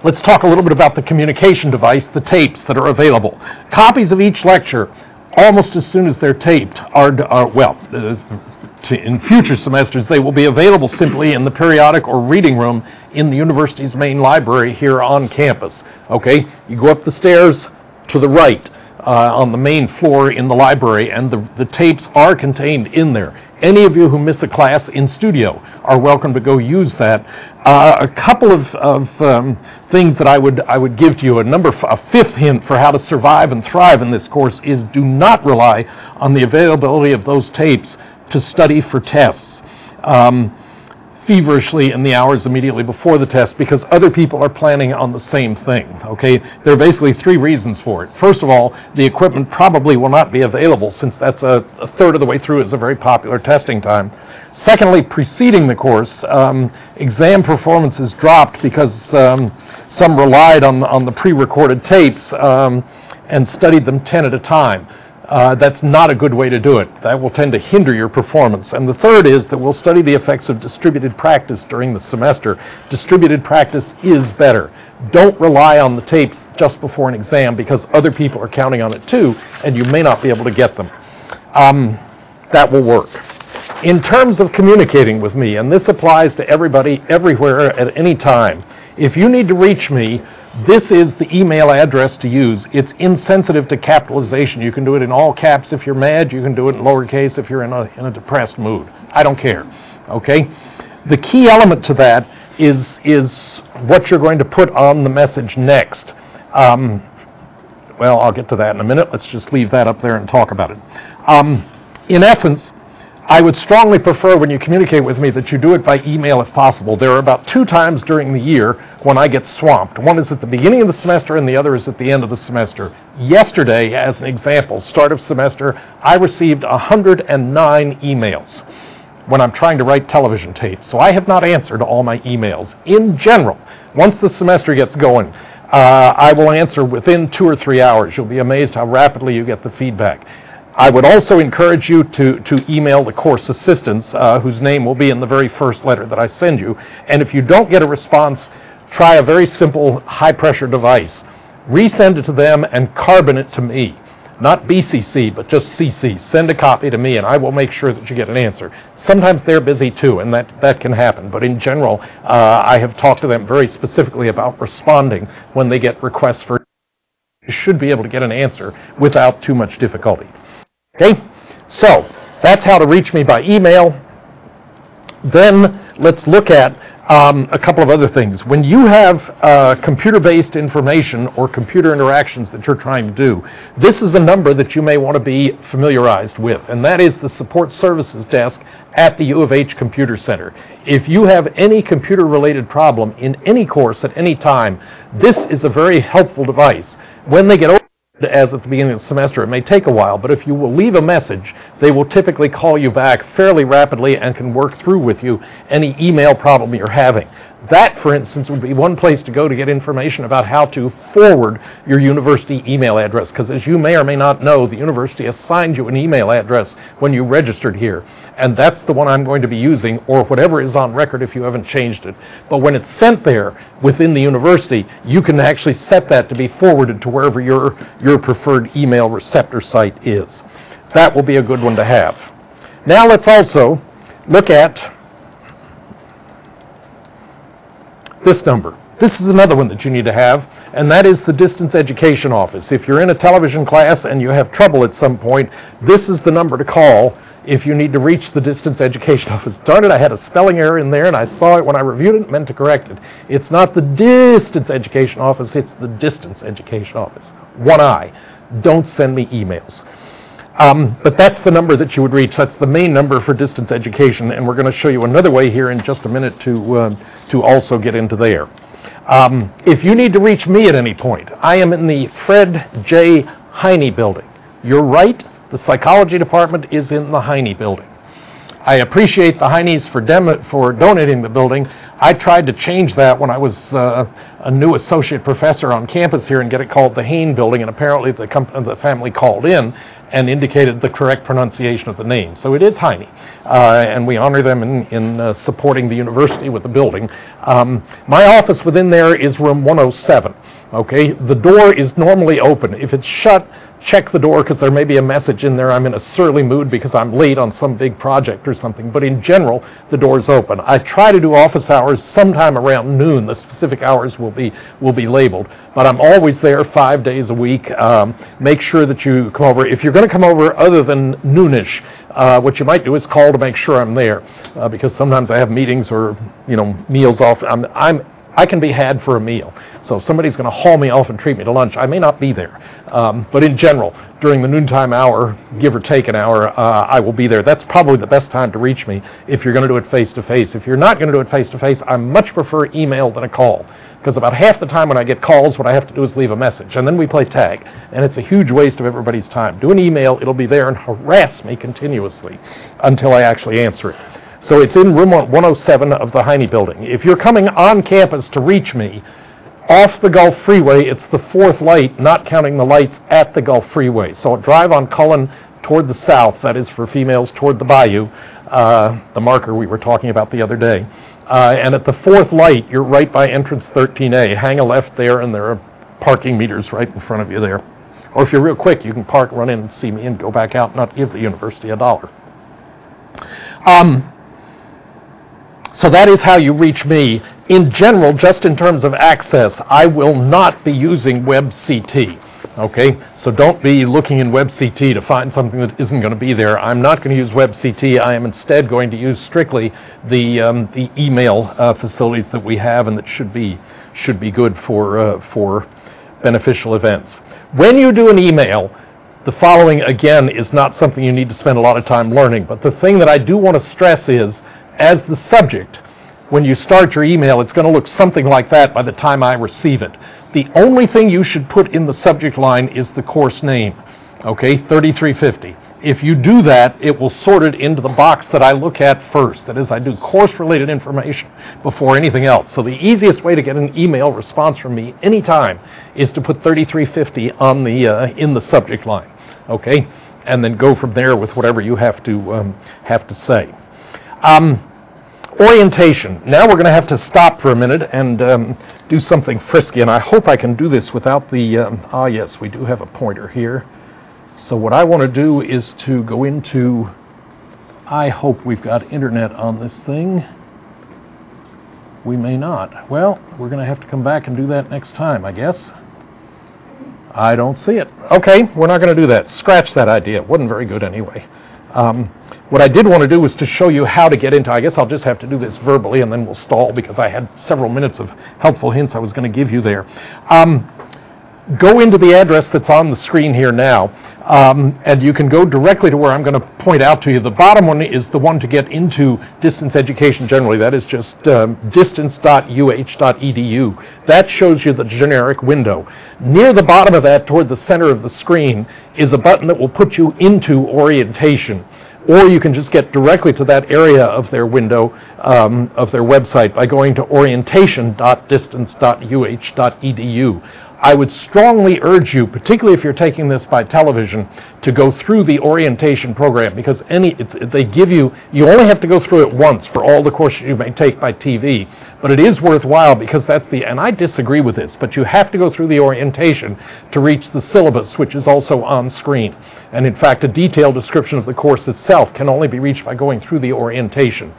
let's talk a little bit about the communication device, the tapes that are available. Copies of each lecture, almost as soon as they're taped, in future semesters, they will be available simply in the periodic or reading room in the university's main library here on campus. Okay, you go up the stairs to the right on the main floor in the library, and the tapes are contained in there. Any of you who miss a class in studio are welcome to go use that. A couple of things that I would give to you. A 5th hint for how to survive and thrive in this course is do not rely on the availability of those tapes to study for tests feverishly in the hours immediately before the test, because other people are planning on the same thing, okay? There are basically 3 reasons for it. First of all, the equipment probably will not be available, since that's a third of the way through is a very popular testing time. Secondly, preceding the course, exam performances dropped because some relied on the pre-recorded tapes and studied them 10 at a time. That's not a good way to do it. That will tend to hinder your performance. And the third is that we'll study the effects of distributed practice during the semester. Distributed practice is better. Don't rely on the tapes just before an exam because other people are counting on it too, and you may not be able to get them. That will work. In terms of communicating with me, and this applies to everybody, everywhere, at any time, if you need to reach me, this is the email address to use. It's insensitive to capitalization. You can do it in all caps if you're mad. You can do it in lowercase if you're in a depressed mood. I don't care, okay? The key element to that is what you're going to put on the message next. Well, I'll get to that in a minute. Let's just leave that up there and talk about it. In essence, I would strongly prefer when you communicate with me that you do it by email if possible. There are about 2 times during the year when I get swamped. One is at the beginning of the semester and the other is at the end of the semester. Yesterday, as an example, start of semester, I received 109 emails when I'm trying to write television tapes. So I have not answered all my emails. In general, once the semester gets going, I will answer within 2 or 3 hours. You'll be amazed how rapidly you get the feedback. I would also encourage you to email the course assistants, whose name will be in the very first letter that I send you. And if you don't get a response, try a very simple high-pressure device. Resend it to them and carbon it to me. Not BCC, but just CC. Send a copy to me, and I will make sure that you get an answer. Sometimes they're busy, too, and that can happen. But in general, I have talked to them very specifically about responding when they get requests for. You should be able to get an answer without too much difficulty. Okay, so that's how to reach me by email. Then let's look at a couple of other things. When you have computer-based information or computer interactions that you're trying to do, this is a number that you may want to be familiarized with, and that is the support services desk at the U of H Computer Center. If you have any computer-related problem in any course at any time, this is a very helpful device. When they get over as at the beginning of the semester, it may take a while, but if you will leave a message, they will typically call you back fairly rapidly and can work through with you any email problem you're having. That, for instance, would be one place to go to get information about how to forward your university email address, because as you may or may not know, the university assigned you an email address when you registered here, and that's the one I'm going to be using, or whatever is on record if you haven't changed it. But when it's sent there within the university, you can actually set that to be forwarded to wherever your preferred email receptor site is. That will be a good one to have. Now let's also look at this number. This is another one that you need to have, and that is the distance education office. If you're in a television class and you have trouble at some point, this is the number to call if you need to reach the distance education office. Darn it, I had a spelling error in there, and I saw it when I reviewed it and meant to correct it. It's not the distance education office, it's the distance education office. One I. Don't send me emails. But that's the number that you would reach. That's the main number for distance education, and we're going to show you another way here in just a minute to also get into there. If you need to reach me at any point, I am in the Fred J. Heine building. You're right, the psychology department is in the Heine building. I appreciate the Heines for donating the building. I tried to change that when I was a new associate professor on campus here and get it called the Hain building, and apparently the family called in and indicated the correct pronunciation of the name. So it is Heine, and we honor them in supporting the university with the building. My office within there is room 107. Okay, the door is normally open. If it's shut, check the door because there may be a message in there. I'm in a surly mood because I'm late on some big project or something, but in general, the door's open. I try to do office hours sometime around noon. The specific hours will be labeled, but I'm always there 5 days a week. Make sure that you come over. If you're going to come over other than noonish, what you might do is call to make sure I'm there, because sometimes I have meetings or meals off. I can be had for a meal. So if somebody's going to haul me off and treat me to lunch, I may not be there. But in general, during the noontime hour, give or take an hour, I will be there. That's probably the best time to reach me if you're going to do it face-to-face. If you're not going to do it face-to-face, I much prefer email than a call, because about half the time when I get calls, what I have to do is leave a message, and then we play tag, and it's a huge waste of everybody's time. Do an email, it'll be there and harass me continuously until I actually answer it. So it's in room 107 of the Heine building. If you're coming on campus to reach me, Off the Gulf Freeway, it's the fourth light, not counting the lights at the Gulf Freeway. So drive on Cullen toward the south, that is for females toward the bayou, the marker we were talking about the other day. And at the fourth light, you're right by entrance 13A. Hang a left there, and there are parking meters right in front of you there. Or if you're real quick, you can park, run in and see me, and go back out and not give the university $1. So that is how you reach me. In general, just in terms of access, I will not be using WebCT. Okay, so don't be looking in WebCT to find something that isn't going to be there. I'm not going to use WebCT. I am instead going to use strictly the email facilities that we have and that should be good for beneficial events. When you do an email, the following again is not something you need to spend a lot of time learning. But the thing that I do want to stress is, as the subject, when you start your email, it's going to look something like that by the time I receive it. The only thing you should put in the subject line is the course name, okay, 3350. If you do that, it will sort it into the box that I look at first. That is, I do course-related information before anything else. So the easiest way to get an email response from me anytime is to put 3350 on the in the subject line, okay, and then go from there with whatever you have to say. Orientation. Now we're going to have to stop for a minute and do something frisky, and I hope I can do this without the, yes, we do have a pointer here. So what I want to do is to go into, I hope we've got internet on this thing. We may not. Well, we're going to have to come back and do that next time, I guess. I don't see it. Okay, we're not going to do that. Scratch that idea. It wasn't very good anyway. What I did want to do was to show you how to get into, I guess I'll just have to do this verbally and then we'll stall because I had several minutes of helpful hints I was going to give you there. Go into the address that's on the screen here now, and you can go directly to where I'm going to point out to you. The bottom one is the one to get into distance education generally. That is just distance.uh.edu. That shows you the generic window. Near the bottom of that, toward the center of the screen, is a button that will put you into orientation. Or you can just get directly to that area of their window, of their website, by going to orientation.distance.uh.edu. I would strongly urge you, particularly if you're taking this by television, to go through the orientation program, because they give you only have to go through it once for all the courses you may take by TV, but it is worthwhile because and I disagree with this, but you have to go through the orientation to reach the syllabus, which is also on screen. And in fact, a detailed description of the course itself can only be reached by going through the orientation.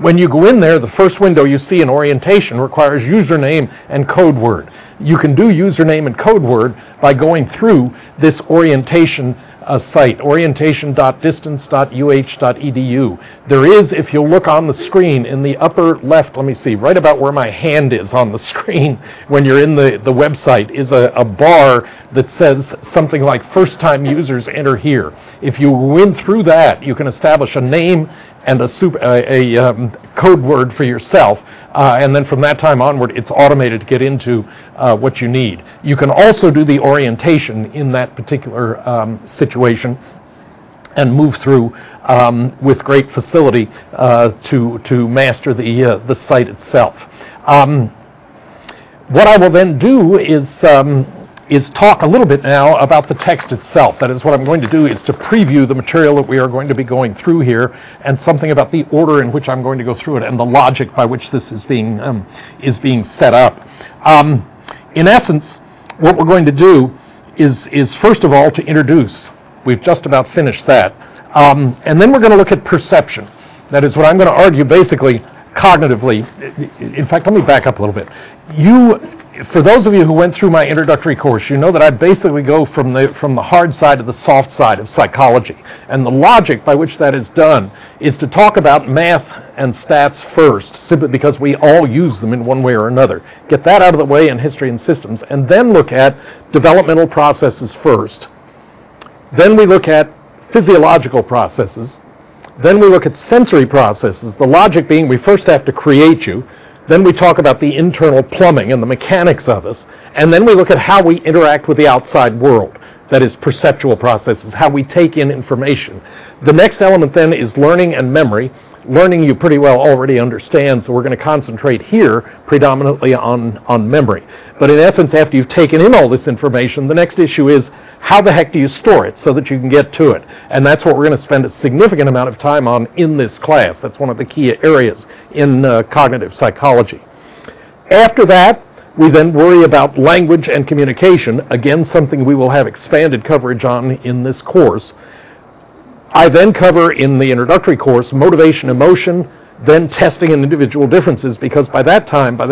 When you go in there, the first window you see in orientation requires username and code word. You can do username and code word by going through this orientation site, orientation.distance.uh.edu. There is, if you'll look on the screen in the upper left, let me see, right about where my hand is on the screen when you're in the website, is a bar that says something like first-time users enter here. If you win through that, you can establish a name and a code word for yourself, and then from that time onward, it's automated to get into what you need. You can also do the orientation in that particular situation and move through with great facility to master the site itself. What I will then do is talk a little bit now about the text itself. That is, what I'm going to do is to preview the material that we are going to be going through here, and something about the order in which I'm going to go through it and the logic by which this is being set up. In essence, what we're going to do is first of all to introduce. We've just about finished that. And then we're going to look at perception. That is what I'm going to argue basically cognitively. In fact, let me back up a little bit. For those of you who went through my introductory course, you know that I basically go from the hard side to the soft side of psychology. And the logic by which that is done is to talk about math and stats first, simply because we all use them in one way or another. Get that out of the way in history and systems, and then look at developmental processes first. Then we look at physiological processes. Then we look at sensory processes, the logic being we first have to create you. Then we talk about the internal plumbing and the mechanics of us. And then we look at how we interact with the outside world. That is, perceptual processes, how we take in information. The next element then is learning and memory. Learning you pretty well already understand, so we're going to concentrate here predominantly on memory. But in essence, after you've taken in all this information, the next issue is how the heck do you store it so that you can get to it? And that's what we're going to spend a significant amount of time on in this class. That's one of the key areas in cognitive psychology. After that, we then worry about language and communication, again, something we will have expanded coverage on in this course. I then cover in the introductory course motivation, emotion, then testing and individual differences, because by the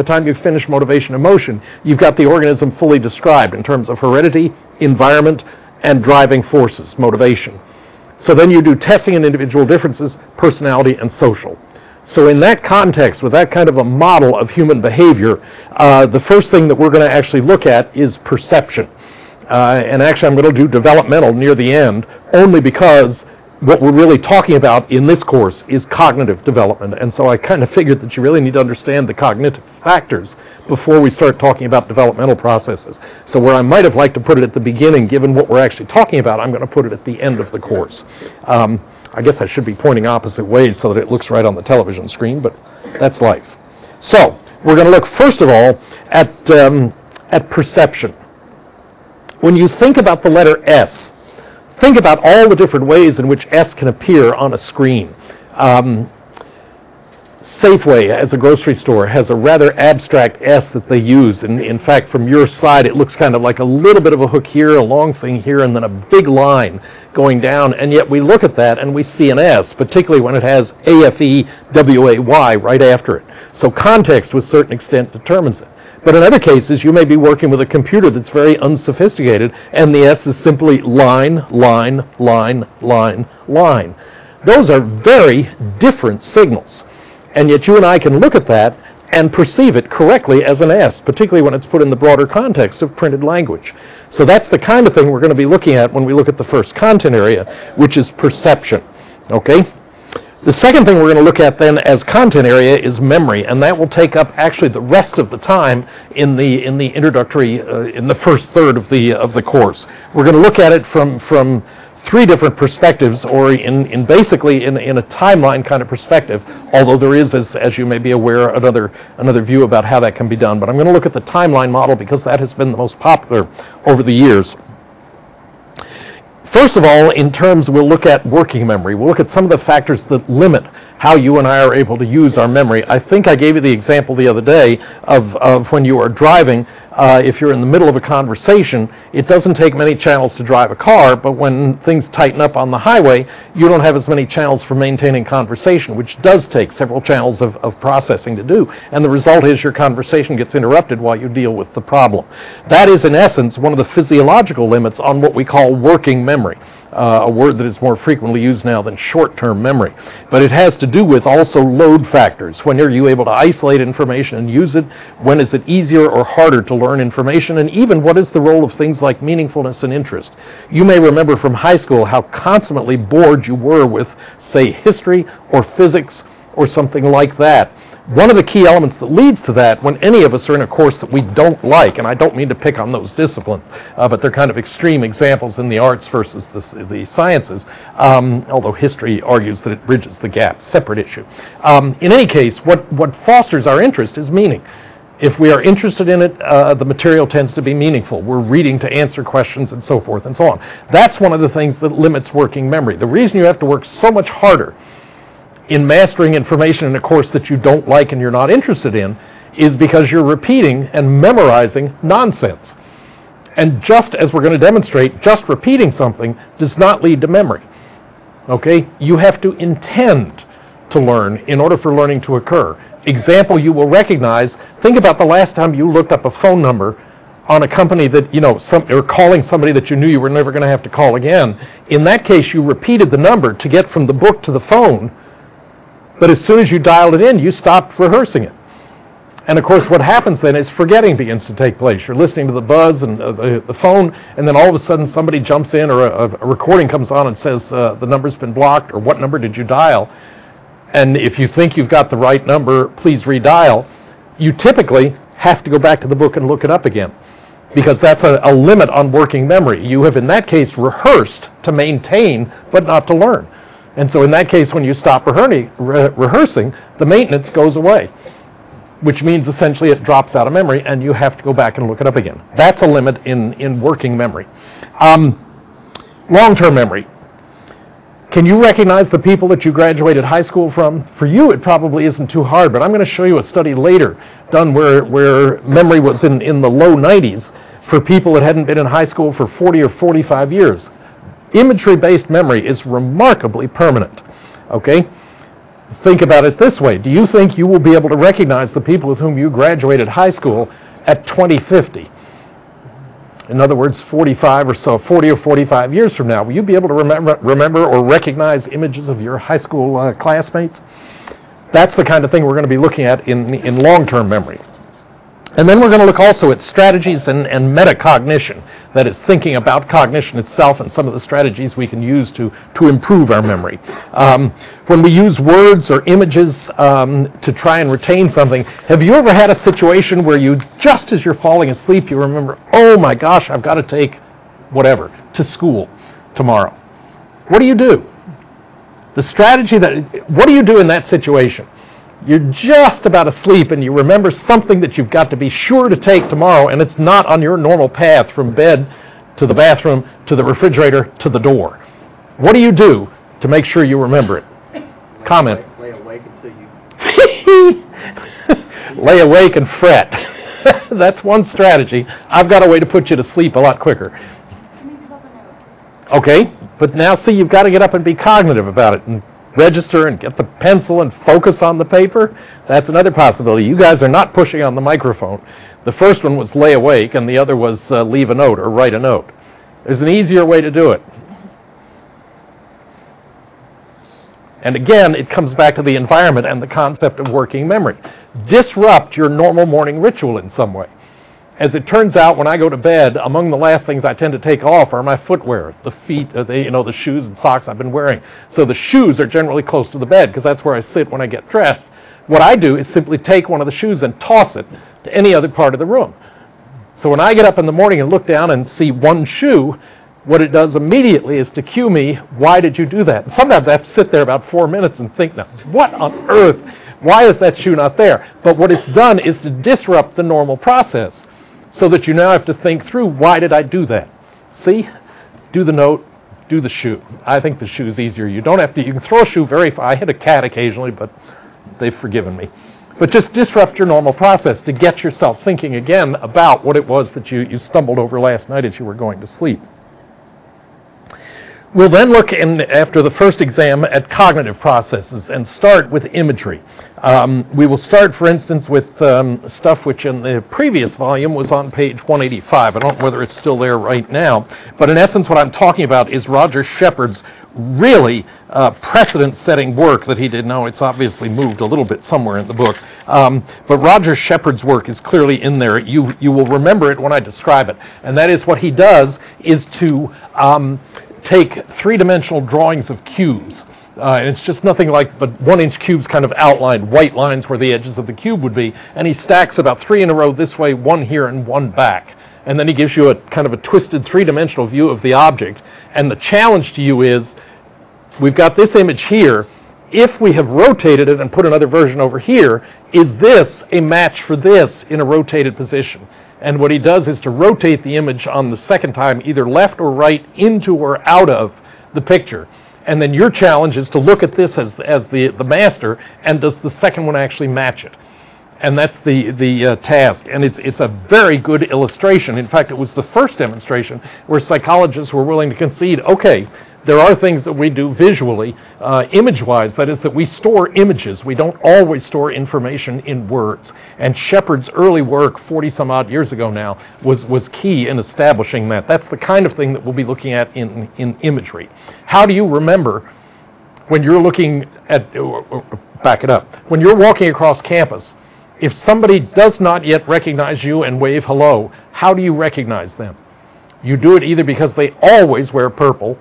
time you've finished motivation, emotion, you've got the organism fully described in terms of heredity, environment, and driving forces, motivation. So then you do testing and individual differences, personality, and social. So in that context, with that kind of a model of human behavior, the first thing that we're going to actually look at is perception. And actually I'm going to do developmental near the end, only because what we're really talking about in this course is cognitive development. And so I kind of figured that you really need to understand the cognitive factors before we start talking about developmental processes. So where I might have liked to put it at the beginning, given what we're actually talking about, I'm going to put it at the end of the course. I guess I should be pointing opposite ways so that it looks right on the television screen, but that's life. So we're going to look first of all at perception. When you think about the letter S, think about all the different ways in which S can appear on a screen. Safeway, as a grocery store, has a rather abstract S that they use. In fact, from your side, it looks kind of like a little bit of a hook here, a long thing here, and then a big line going down. And yet we look at that and we see an S, particularly when it has AFEWAY right after it. So context, to a certain extent, determines it. But in other cases, you may be working with a computer that's very unsophisticated, and the S is simply line, line, line, line, line. Those are very different signals. And yet you and I can look at that and perceive it correctly as an S, particularly when it's put in the broader context of printed language. So that's the kind of thing we're going to be looking at when we look at the first content area, which is perception. Okay? The second thing we're going to look at then as content area is memory, and that will take up actually the rest of the time in the introductory, in the first third of the course. We're going to look at it from three different perspectives, or basically in a timeline kind of perspective, although there is, as you may be aware, another view about how that can be done. But I'm going to look at the timeline model because that has been the most popular over the years. First of all, in terms, we'll look at working memory. We'll look at some of the factors that limit how you and I are able to use our memory. I think I gave you the example the other day of when you are driving. If you're in the middle of a conversation, it doesn't take many channels to drive a car, but when things tighten up on the highway, you don't have as many channels for maintaining conversation, which does take several channels of processing to do. And the result is your conversation gets interrupted while you deal with the problem. That is, in essence, one of the physiological limits on what we call working memory. A word that is more frequently used now than short-term memory. But it has to do with also load factors. When are you able to isolate information and use it? When is it easier or harder to learn information? And even what is the role of things like meaningfulness and interest? You may remember from high school how consummately bored you were with, say, history or physics or something like that. One of the key elements that leads to that, when any of us are in a course that we don't like, and I don't mean to pick on those disciplines, but they're kind of extreme examples in the arts versus the sciences, although history argues that it bridges the gap, separate issue. In any case, what fosters our interest is meaning. If we are interested in it, the material tends to be meaningful. We're reading to answer questions and so forth and so on. That's one of the things that limits working memory. The reason you have to work so much harder in mastering information in a course that you don't like and you're not interested in is because you're repeating and memorizing nonsense. And just as we're going to demonstrate, just repeating something does not lead to memory. Okay? You have to intend to learn in order for learning to occur. Example you will recognize, think about the last time you looked up a phone number on a company that, or calling somebody that you knew you were never going to have to call again. In that case, you repeated the number to get from the book to the phone. But as soon as you dialed it in, you stopped rehearsing it. And of course, what happens then is forgetting begins to take place. You're listening to the buzz and the phone, and then all of a sudden somebody jumps in, or a recording comes on and says the number's been blocked, or what number did you dial? And if you think you've got the right number, please redial. You typically have to go back to the book and look it up again, because that's a limit on working memory. You have, in that case, rehearsed to maintain, but not to learn. And so in that case, when you stop rehearsing, the maintenance goes away, which means essentially it drops out of memory and you have to go back and look it up again. That's a limit in working memory. Long-term memory. Can you recognize the people that you graduated high school from? For you, it probably isn't too hard, but I'm going to show you a study later done where memory was in the low 90s for people that hadn't been in high school for 40 or 45 years. Imagery-based memory is remarkably permanent, okay? Think about it this way. Do you think you will be able to recognize the people with whom you graduated high school at 2050? In other words, 45 or so, 40 or 45 years from now, will you be able to remember or recognize images of your high school classmates? That's the kind of thing we're going to be looking at in long-term memory. And then we're going to look also at strategies and metacognition, that is, thinking about cognition itself and some of the strategies we can use to improve our memory. When we use words or images to try and retain something, have you ever had a situation where you, just as you're falling asleep, you remember, oh my gosh, I've got to take whatever to school tomorrow? What do you do? The strategy what do you do in that situation? You're just about asleep and you remember something that you've got to be sure to take tomorrow, and it's not on your normal path from bed to the bathroom to the refrigerator to the door. What do you do to make sure you remember it? Comment. Lay awake until you... Lay awake and fret. That's one strategy. I've got a way to put you to sleep a lot quicker. Okay, but now see, you've got to get up and be cognitive about it and register and get the pencil and focus on the paper. That's another possibility. You guys are not pushing on the microphone. The first one was lay awake, and the other was leave a note or write a note. There's an easier way to do it. And again, it comes back to the environment and the concept of working memory. Disrupt your normal morning ritual in some way. As it turns out, when I go to bed, among the last things I tend to take off are my footwear, the feet, the shoes and socks I've been wearing. So the shoes are generally close to the bed because that's where I sit when I get dressed. What I do is simply take one of the shoes and toss it to any other part of the room. So when I get up in the morning and look down and see one shoe, what it does immediately is to cue me, why did you do that? And sometimes I have to sit there about 4 minutes and think, now, what on earth? Why is that shoe not there? But what it's done is to disrupt the normal process, so that you now have to think through, why did I do that? See? Do the note, do the shoe. I think the shoe is easier. You don't have to, you can throw a shoe very far. I hit a cat occasionally, but they've forgiven me. But just disrupt your normal process to get yourself thinking again about what it was that you stumbled over last night as you were going to sleep. We'll then look after the first exam at cognitive processes and start with imagery. We will start, for instance, with stuff which in the previous volume was on page 185. I don't know whether it's still there right now, but in essence what I'm talking about is Roger Shepard's really precedent-setting work that he did. Now it's obviously moved a little bit somewhere in the book, but Roger Shepard's work is clearly in there. You will remember it when I describe it, and that is what he does is to take three-dimensional drawings of cubes. And it's just nothing like but 1-inch cubes kind of outlined, white lines where the edges of the cube would be, and he stacks about 3 in a row this way, 1 here and 1 back. And then he gives you a kind of a twisted three-dimensional view of the object. And the challenge to you is, we've got this image here. If we have rotated it and put another version over here, is this a match for this in a rotated position? And what he does is to rotate the image on the second time, either left or right, into or out of the picture. And then your challenge is to look at this as the master, and does the second one actually match it? And that's the task. And it's a very good illustration. In fact, it was the first demonstration where psychologists were willing to concede, okay, there are things that we do visually, image-wise, that is that we store images. We don't always store information in words. And Shepard's early work, 40-some-odd years ago now, was key in establishing that. That's the kind of thing that we'll be looking at in imagery. How do you remember when you're looking at, back it up, when you're walking across campus, if somebody does not yet recognize you and wave hello, how do you recognize them? You do it either because they always wear purple,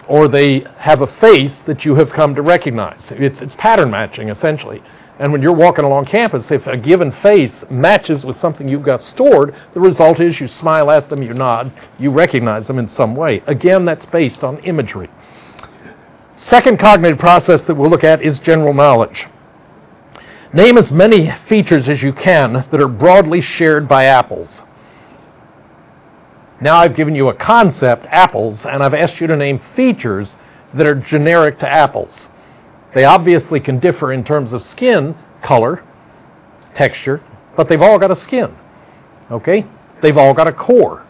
or they have a face that you have come to recognize. It's pattern matching, essentially. And when you're walking along campus, if a given face matches with something you've got stored, the result is you smile at them, you nod, you recognize them in some way. Again, that's based on imagery. Second cognitive process that we'll look at is general knowledge. Name as many features as you can that are broadly shared by apples. Now I've given you a concept, apples, and I've asked you to name features that are generic to apples. They obviously can differ in terms of skin, color, texture, but they've all got a skin, okay? They've all got a core.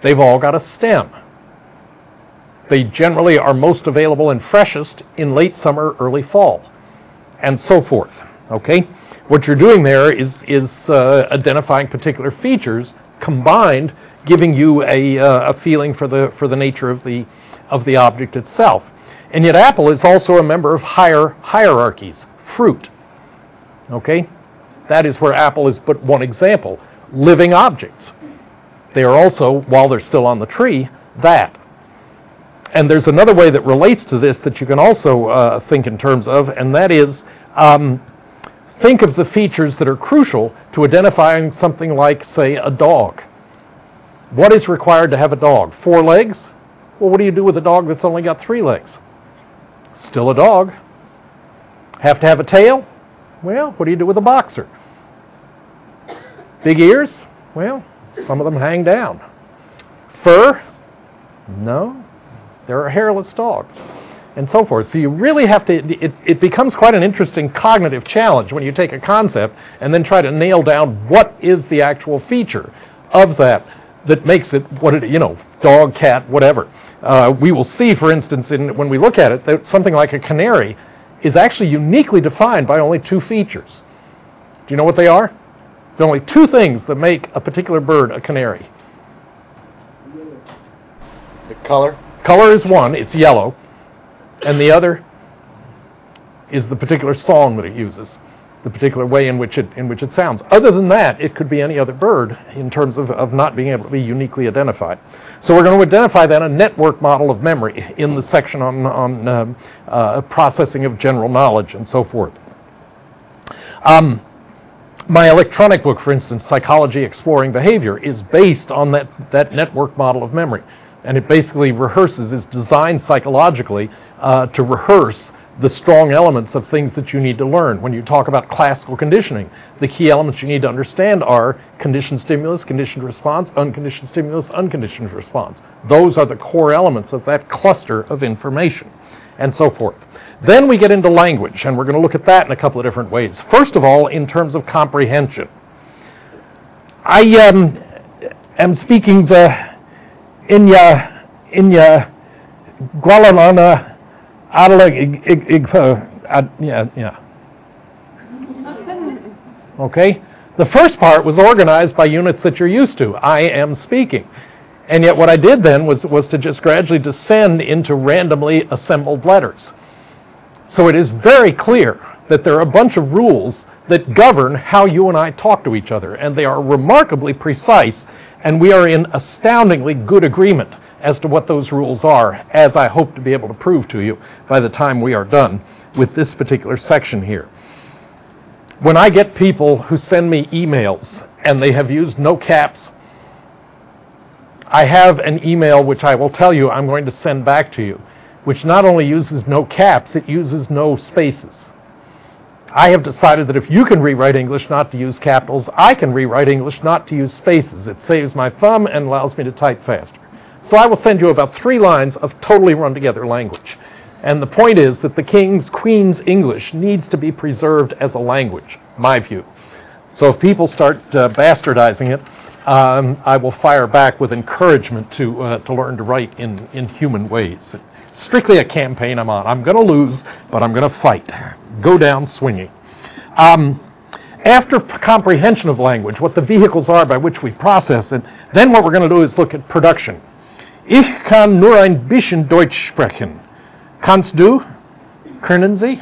They've all got a stem. They generally are most available and freshest in late summer, early fall, and so forth, okay? What you're doing there is identifying particular features combined, giving you a feeling for the nature of the object itself. And yet apple is also a member of higher hierarchies, fruit, okay? That is where apple is but one example. Living objects. They are also, while they're still on the tree, that. And there's another way that relates to this that you can also think in terms of, and that is, think of the features that are crucial to identifying something like, say, a dog. What is required to have a dog? 4 legs? Well, what do you do with a dog that's only got 3 legs? Still a dog. Have to have a tail? Well, what do you do with a boxer? Big ears? Well, some of them hang down. Fur? No. There are hairless dogs, and so forth. So you really have to, it becomes quite an interesting cognitive challenge when you take a concept and then try to nail down what is the actual feature of that makes it what it, dog, cat, whatever. We will see, for instance, when we look at it, that something like a canary is actually uniquely defined by only 2 features. Do you know what they are? There are only 2 things that make a particular bird a canary. The color? Color is one, it's yellow, and the other is the particular song that it uses, the particular way in which it sounds. Other than that, it could be any other bird in terms of not being able to be uniquely identified. So we're going to identify then a network model of memory in the section on processing of general knowledge and so forth. My electronic book, for instance, Psychology Exploring Behavior, is based on that network model of memory. And it basically is designed psychologically to rehearse the strong elements of things that you need to learn. When you talk about classical conditioning, the key elements you need to understand are conditioned stimulus, conditioned response, unconditioned stimulus, unconditioned response. Those are the core elements of that cluster of information, and so forth. Then we get into language, and we're going to look at that in a couple of different ways. First of all, in terms of comprehension. I am speaking in Gualalana Okay? The first part was organized by units that you're used to. I am speaking. And yet what I did then was to just gradually descend into randomly assembled letters. So it is very clear that there are a bunch of rules that govern how you and I talk to each other, and they are remarkably precise, and we are in astoundingly good agreement as to what those rules are, as I hope to be able to prove to you by the time we are done with this particular section here. When I get people who send me emails and they have used no caps, I have an email which I will tell you I'm going to send back to you, which not only uses no caps, it uses no spaces. I have decided that if you can rewrite English not to use capitals, I can rewrite English not to use spaces. It saves my thumb and allows me to type faster. So I will send you about 3 lines of totally run-together language. And the point is that the King's, Queen's English needs to be preserved as a language, my view. So if people start bastardizing it, I will fire back with encouragement to learn to write in human ways. It's strictly a campaign I'm on. I'm going to lose, but I'm going to fight. Go down swinging. After comprehension of language, what the vehicles are by which we process it, then what we're going to do is look at production. Ich kann nur ein bisschen Deutsch sprechen. Kannst du? Können Sie?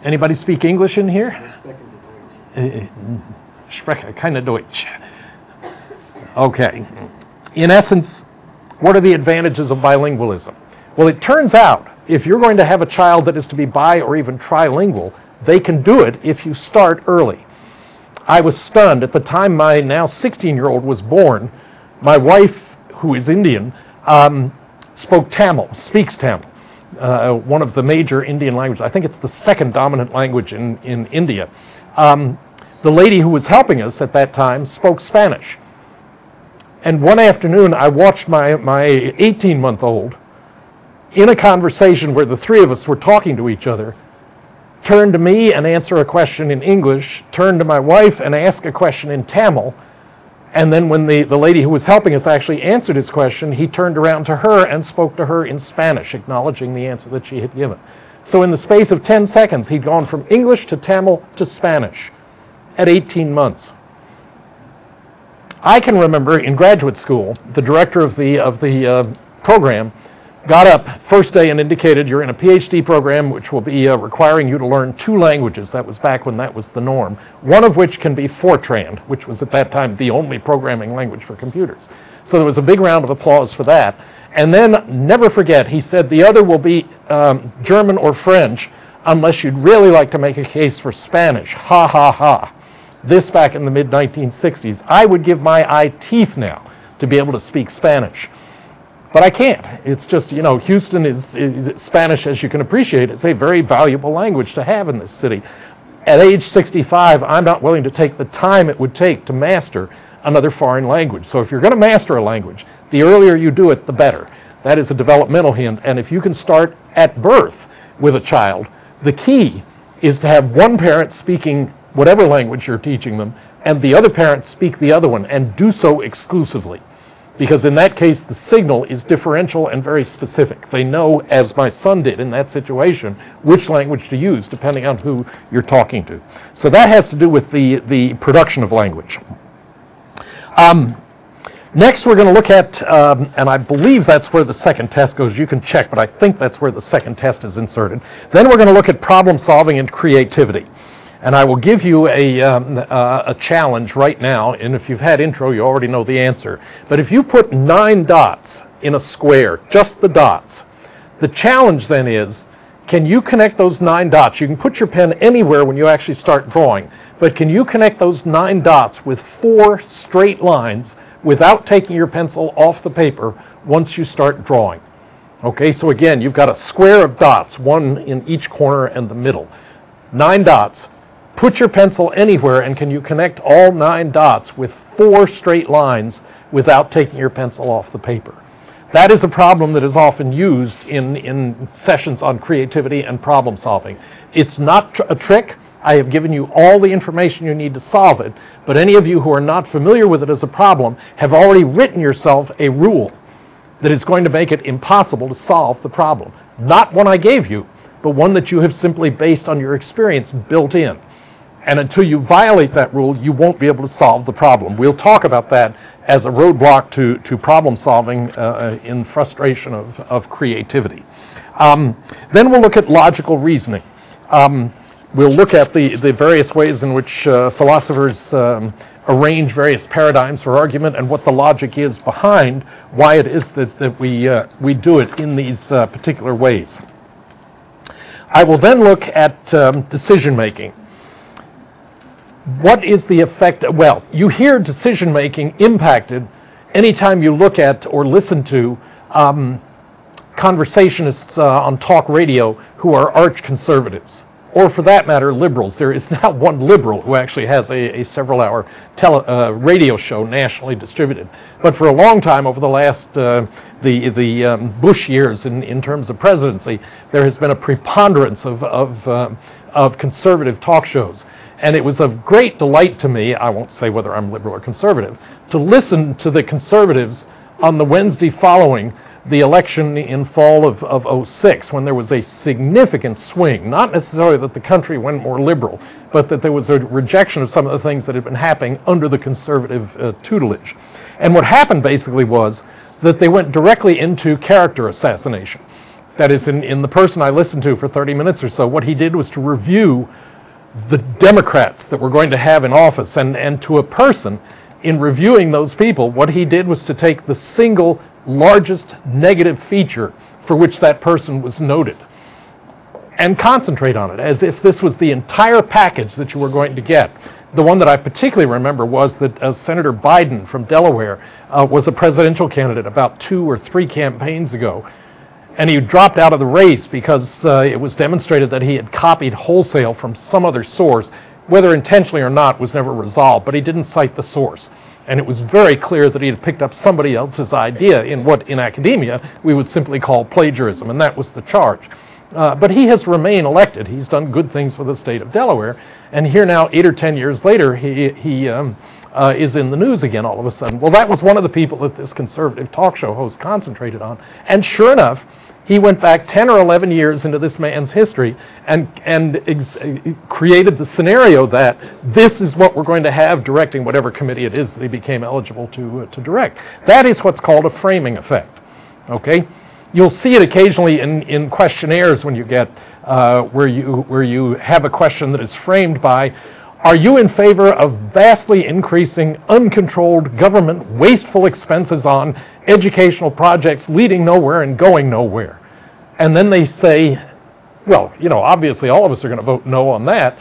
Anybody speak English in here? Spreche keine Deutsch. Okay. In essence, what are the advantages of bilingualism? Well, it turns out, if you're going to have a child that is to be bi or even trilingual, they can do it if you start early. I was stunned. At the time my now 16-year-old was born, my wife, who is Indian, spoke Tamil, speaks Tamil, one of the major Indian languages. I think it's the second dominant language in India. The lady who was helping us at that time spoke Spanish. And one afternoon, I watched my 18-month-old in a conversation where the three of us were talking to each other, turn to me and answer a question in English, turn to my wife and ask a question in Tamil, and then when the lady who was helping us actually answered his question, he turned around to her and spoke to her in Spanish, acknowledging the answer that she had given. So in the space of 10 seconds, he'd gone from English to Tamil to Spanish at 18 months. I can remember in graduate school, the director of the program got up first day and indicated, you're in a PhD program which will be requiring you to learn 2 languages. That was back when that was the norm. One of which can be Fortran, which was at that time the only programming language for computers. So there was a big round of applause for that. And then, never forget, he said the other will be German or French unless you'd really like to make a case for Spanish. Ha, ha, ha. This back in the mid-1960s. I would give my eye teeth now to be able to speak Spanish. But I can't. It's just, you know, Houston is Spanish, as you can appreciate. It's a very valuable language to have in this city. At age 65, I'm not willing to take the time it would take to master another foreign language. So if you're going to master a language, the earlier you do it, the better. That is a developmental hint. And if you can start at birth with a child, the key is to have one parent speaking whatever language you're teaching them, and the other parent speak the other one, and do so exclusively. Because in that case, the signal is differential and very specific. They know, as my son did in that situation, which language to use depending on who you're talking to. So that has to do with the production of language. Next, we're going to look at, and I believe that's where the second test goes. You can check, but I think that's where the second test is inserted. Then we're going to look at problem solving and creativity. And I will give you a challenge right now, and if you've had intro, you already know the answer. But if you put 9 dots in a square, just the dots, the challenge then is, can you connect those 9 dots? You can put your pen anywhere when you actually start drawing, but can you connect those 9 dots with 4 straight lines without taking your pencil off the paper once you start drawing? Okay, so again, you've got a square of dots, 1 in each corner and the middle. 9 dots. Put your pencil anywhere, and can you connect all 9 dots with 4 straight lines without taking your pencil off the paper? That is a problem that is often used in sessions on creativity and problem solving. It's not a trick. I have given you all the information you need to solve it, but any of you who are not familiar with it as a problem have already written yourself a rule that is going to make it impossible to solve the problem. Not one I gave you, but one that you have simply based on your experience built in. And until you violate that rule, you won't be able to solve the problem. We'll talk about that as a roadblock to problem solving in frustration of creativity. Then we'll look at logical reasoning. We'll look at the various ways in which philosophers arrange various paradigms for argument and what the logic is behind why it is that we do it in these particular ways. I will then look at decision-making. What is the effect? Well, you hear decision-making impacted anytime you look at or listen to conversationists on talk radio who are arch conservatives, or for that matter, liberals. There is now one liberal who actually has a several-hour radio show nationally distributed. But for a long time, over the last the Bush years in terms of presidency, there has been a preponderance of conservative talk shows. And it was of great delight to me, I won't say whether I'm liberal or conservative, to listen to the conservatives on the Wednesday following the election in fall of '06, when there was a significant swing, not necessarily that the country went more liberal, but that there was a rejection of some of the things that had been happening under the conservative tutelage. And what happened basically was that they went directly into character assassination. That is, in the person I listened to for 30 minutes or so, what he did was to review the Democrats that were going to have in office, and to a person, in reviewing those people, what he did was to take the single largest negative feature for which that person was noted and concentrate on it as if this was the entire package that you were going to get. The one that I particularly remember was that Senator Biden from Delaware was a presidential candidate about 2 or 3 campaigns ago. And he dropped out of the race because it was demonstrated that he had copied wholesale from some other source. Whether intentionally or not was never resolved, but he didn't cite the source. And it was very clear that he had picked up somebody else's idea in what in academia we would simply call plagiarism, and that was the charge. But he has remained elected. He's done good things for the state of Delaware, and here now 8 or 10 years later he is in the news again all of a sudden. Well, that was one of the people that this conservative talk show host concentrated on, and sure enough, he went back 10 or 11 years into this man's history and created the scenario that this is what we're going to have directing whatever committee it is that he became eligible to direct. That is what's called a framing effect. Okay? You'll see it occasionally in questionnaires when you get where you have a question that is framed by, are you in favor of vastly increasing uncontrolled government wasteful expenses on educational projects leading nowhere and going nowhere? And then they say, well, you know, obviously all of us are going to vote no on that.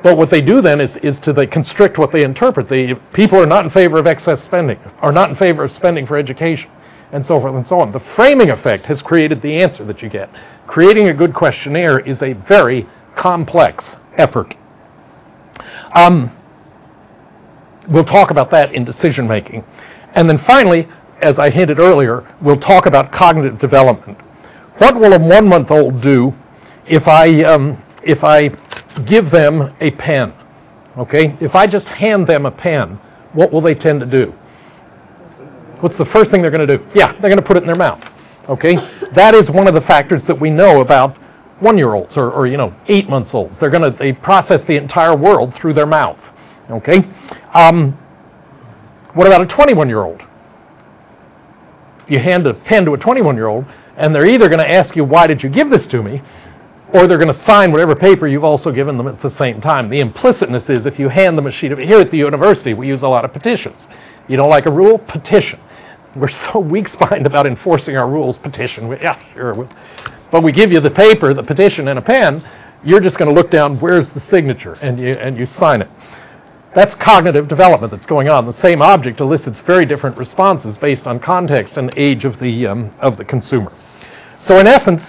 But what they do then is they constrict what they interpret. The people are not in favor of excess spending, are not in favor of spending for education, and so forth and so on. The framing effect has created the answer that you get. Creating a good questionnaire is a very complex effort. We'll talk about that in decision making. And then finally, as I hinted earlier, we'll talk about cognitive development. What will a 1-month-old do if I give them a pen? Okay? If I just hand them a pen, what will they tend to do? What's the first thing they're going to do? Yeah, they're going to put it in their mouth. Okay? That is one of the factors that we know about 1-year-olds or 8-month-olds. They process the entire world through their mouth. Okay? What about a 21-year-old? You hand a pen to a 21-year-old, and they're either going to ask you, why did you give this to me? Or they're going to sign whatever paper you've also given them at the same time. The implicitness is if you hand them a sheet of, here at the university, we use a lot of petitions. You don't like a rule? Petition. We're so weak-spined about enforcing our rules. Petition. Yeah, sure. But we give you the paper, the petition, and a pen. You're just going to look down, where's the signature, and you sign it. That's cognitive development that's going on. The same object elicits very different responses based on context and age of the consumer. So in essence,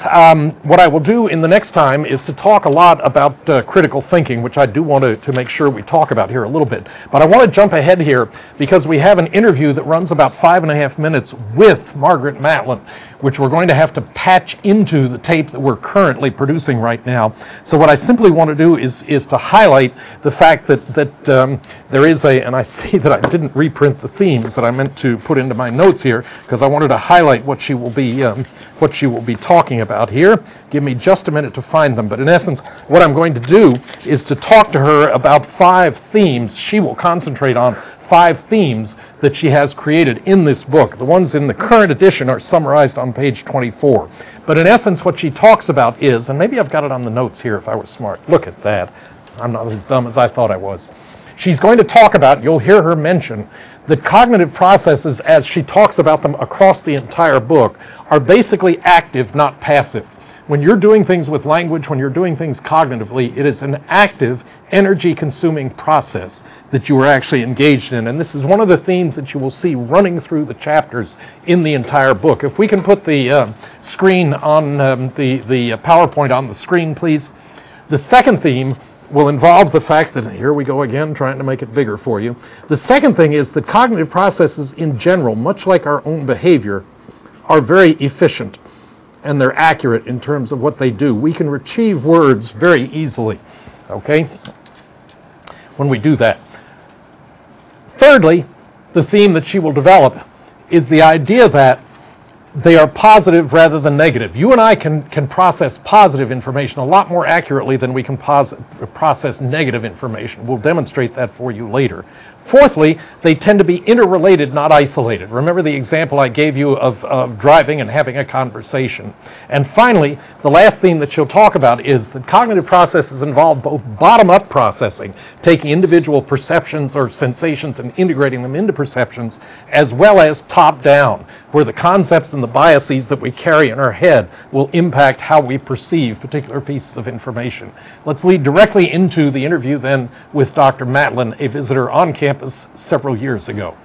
what I will do in the next time is to talk a lot about critical thinking, which I do want to make sure we talk about here a little bit. But I want to jump ahead here because we have an interview that runs about 5.5 minutes with Margaret Matlin, which we're going to have to patch into the tape that we're currently producing right now. So what I simply want to do is to highlight the fact that there is and I see that I didn't reprint the themes that I meant to put into my notes here because I wanted to highlight what she will be talking about here. Give me just a minute to find them. But in essence, what I'm going to do is to talk to her about 5 themes. She will concentrate on 5 themes that she has created in this book. The ones in the current edition are summarized on page 24. But in essence, what she talks about is, and maybe I've got it on the notes here if I was smart. Look at that. I'm not as dumb as I thought I was. She's going to talk about, you'll hear her mention, that cognitive processes, as she talks about them across the entire book, are basically active, not passive. When you're doing things with language, when you're doing things cognitively, it is an active, energy-consuming process that you are actually engaged in. And this is one of the themes that you will see running through the chapters in the entire book. If we can put the screen on, the PowerPoint on the screen, please. The second theme will involve the fact that, here we go again, trying to make it bigger for you. The second thing is that cognitive processes in general, much like our own behavior, are very efficient and they're accurate in terms of what they do. We can retrieve words very easily, okay, when we do that. Thirdly, the theme that she will develop is the idea that they are positive rather than negative. You and I can process positive information a lot more accurately than we can process negative information. We'll demonstrate that for you later. Fourthly, they tend to be interrelated, not isolated. Remember the example I gave you of driving and having a conversation. And finally, the last theme that she'll talk about is that cognitive processes involve both bottom-up processing, taking individual perceptions or sensations and integrating them into perceptions, as well as top-down, where the concepts and the biases that we carry in our head will impact how we perceive particular pieces of information. Let's lead directly into the interview then with Dr. Matlin, a visitor on campus several years ago.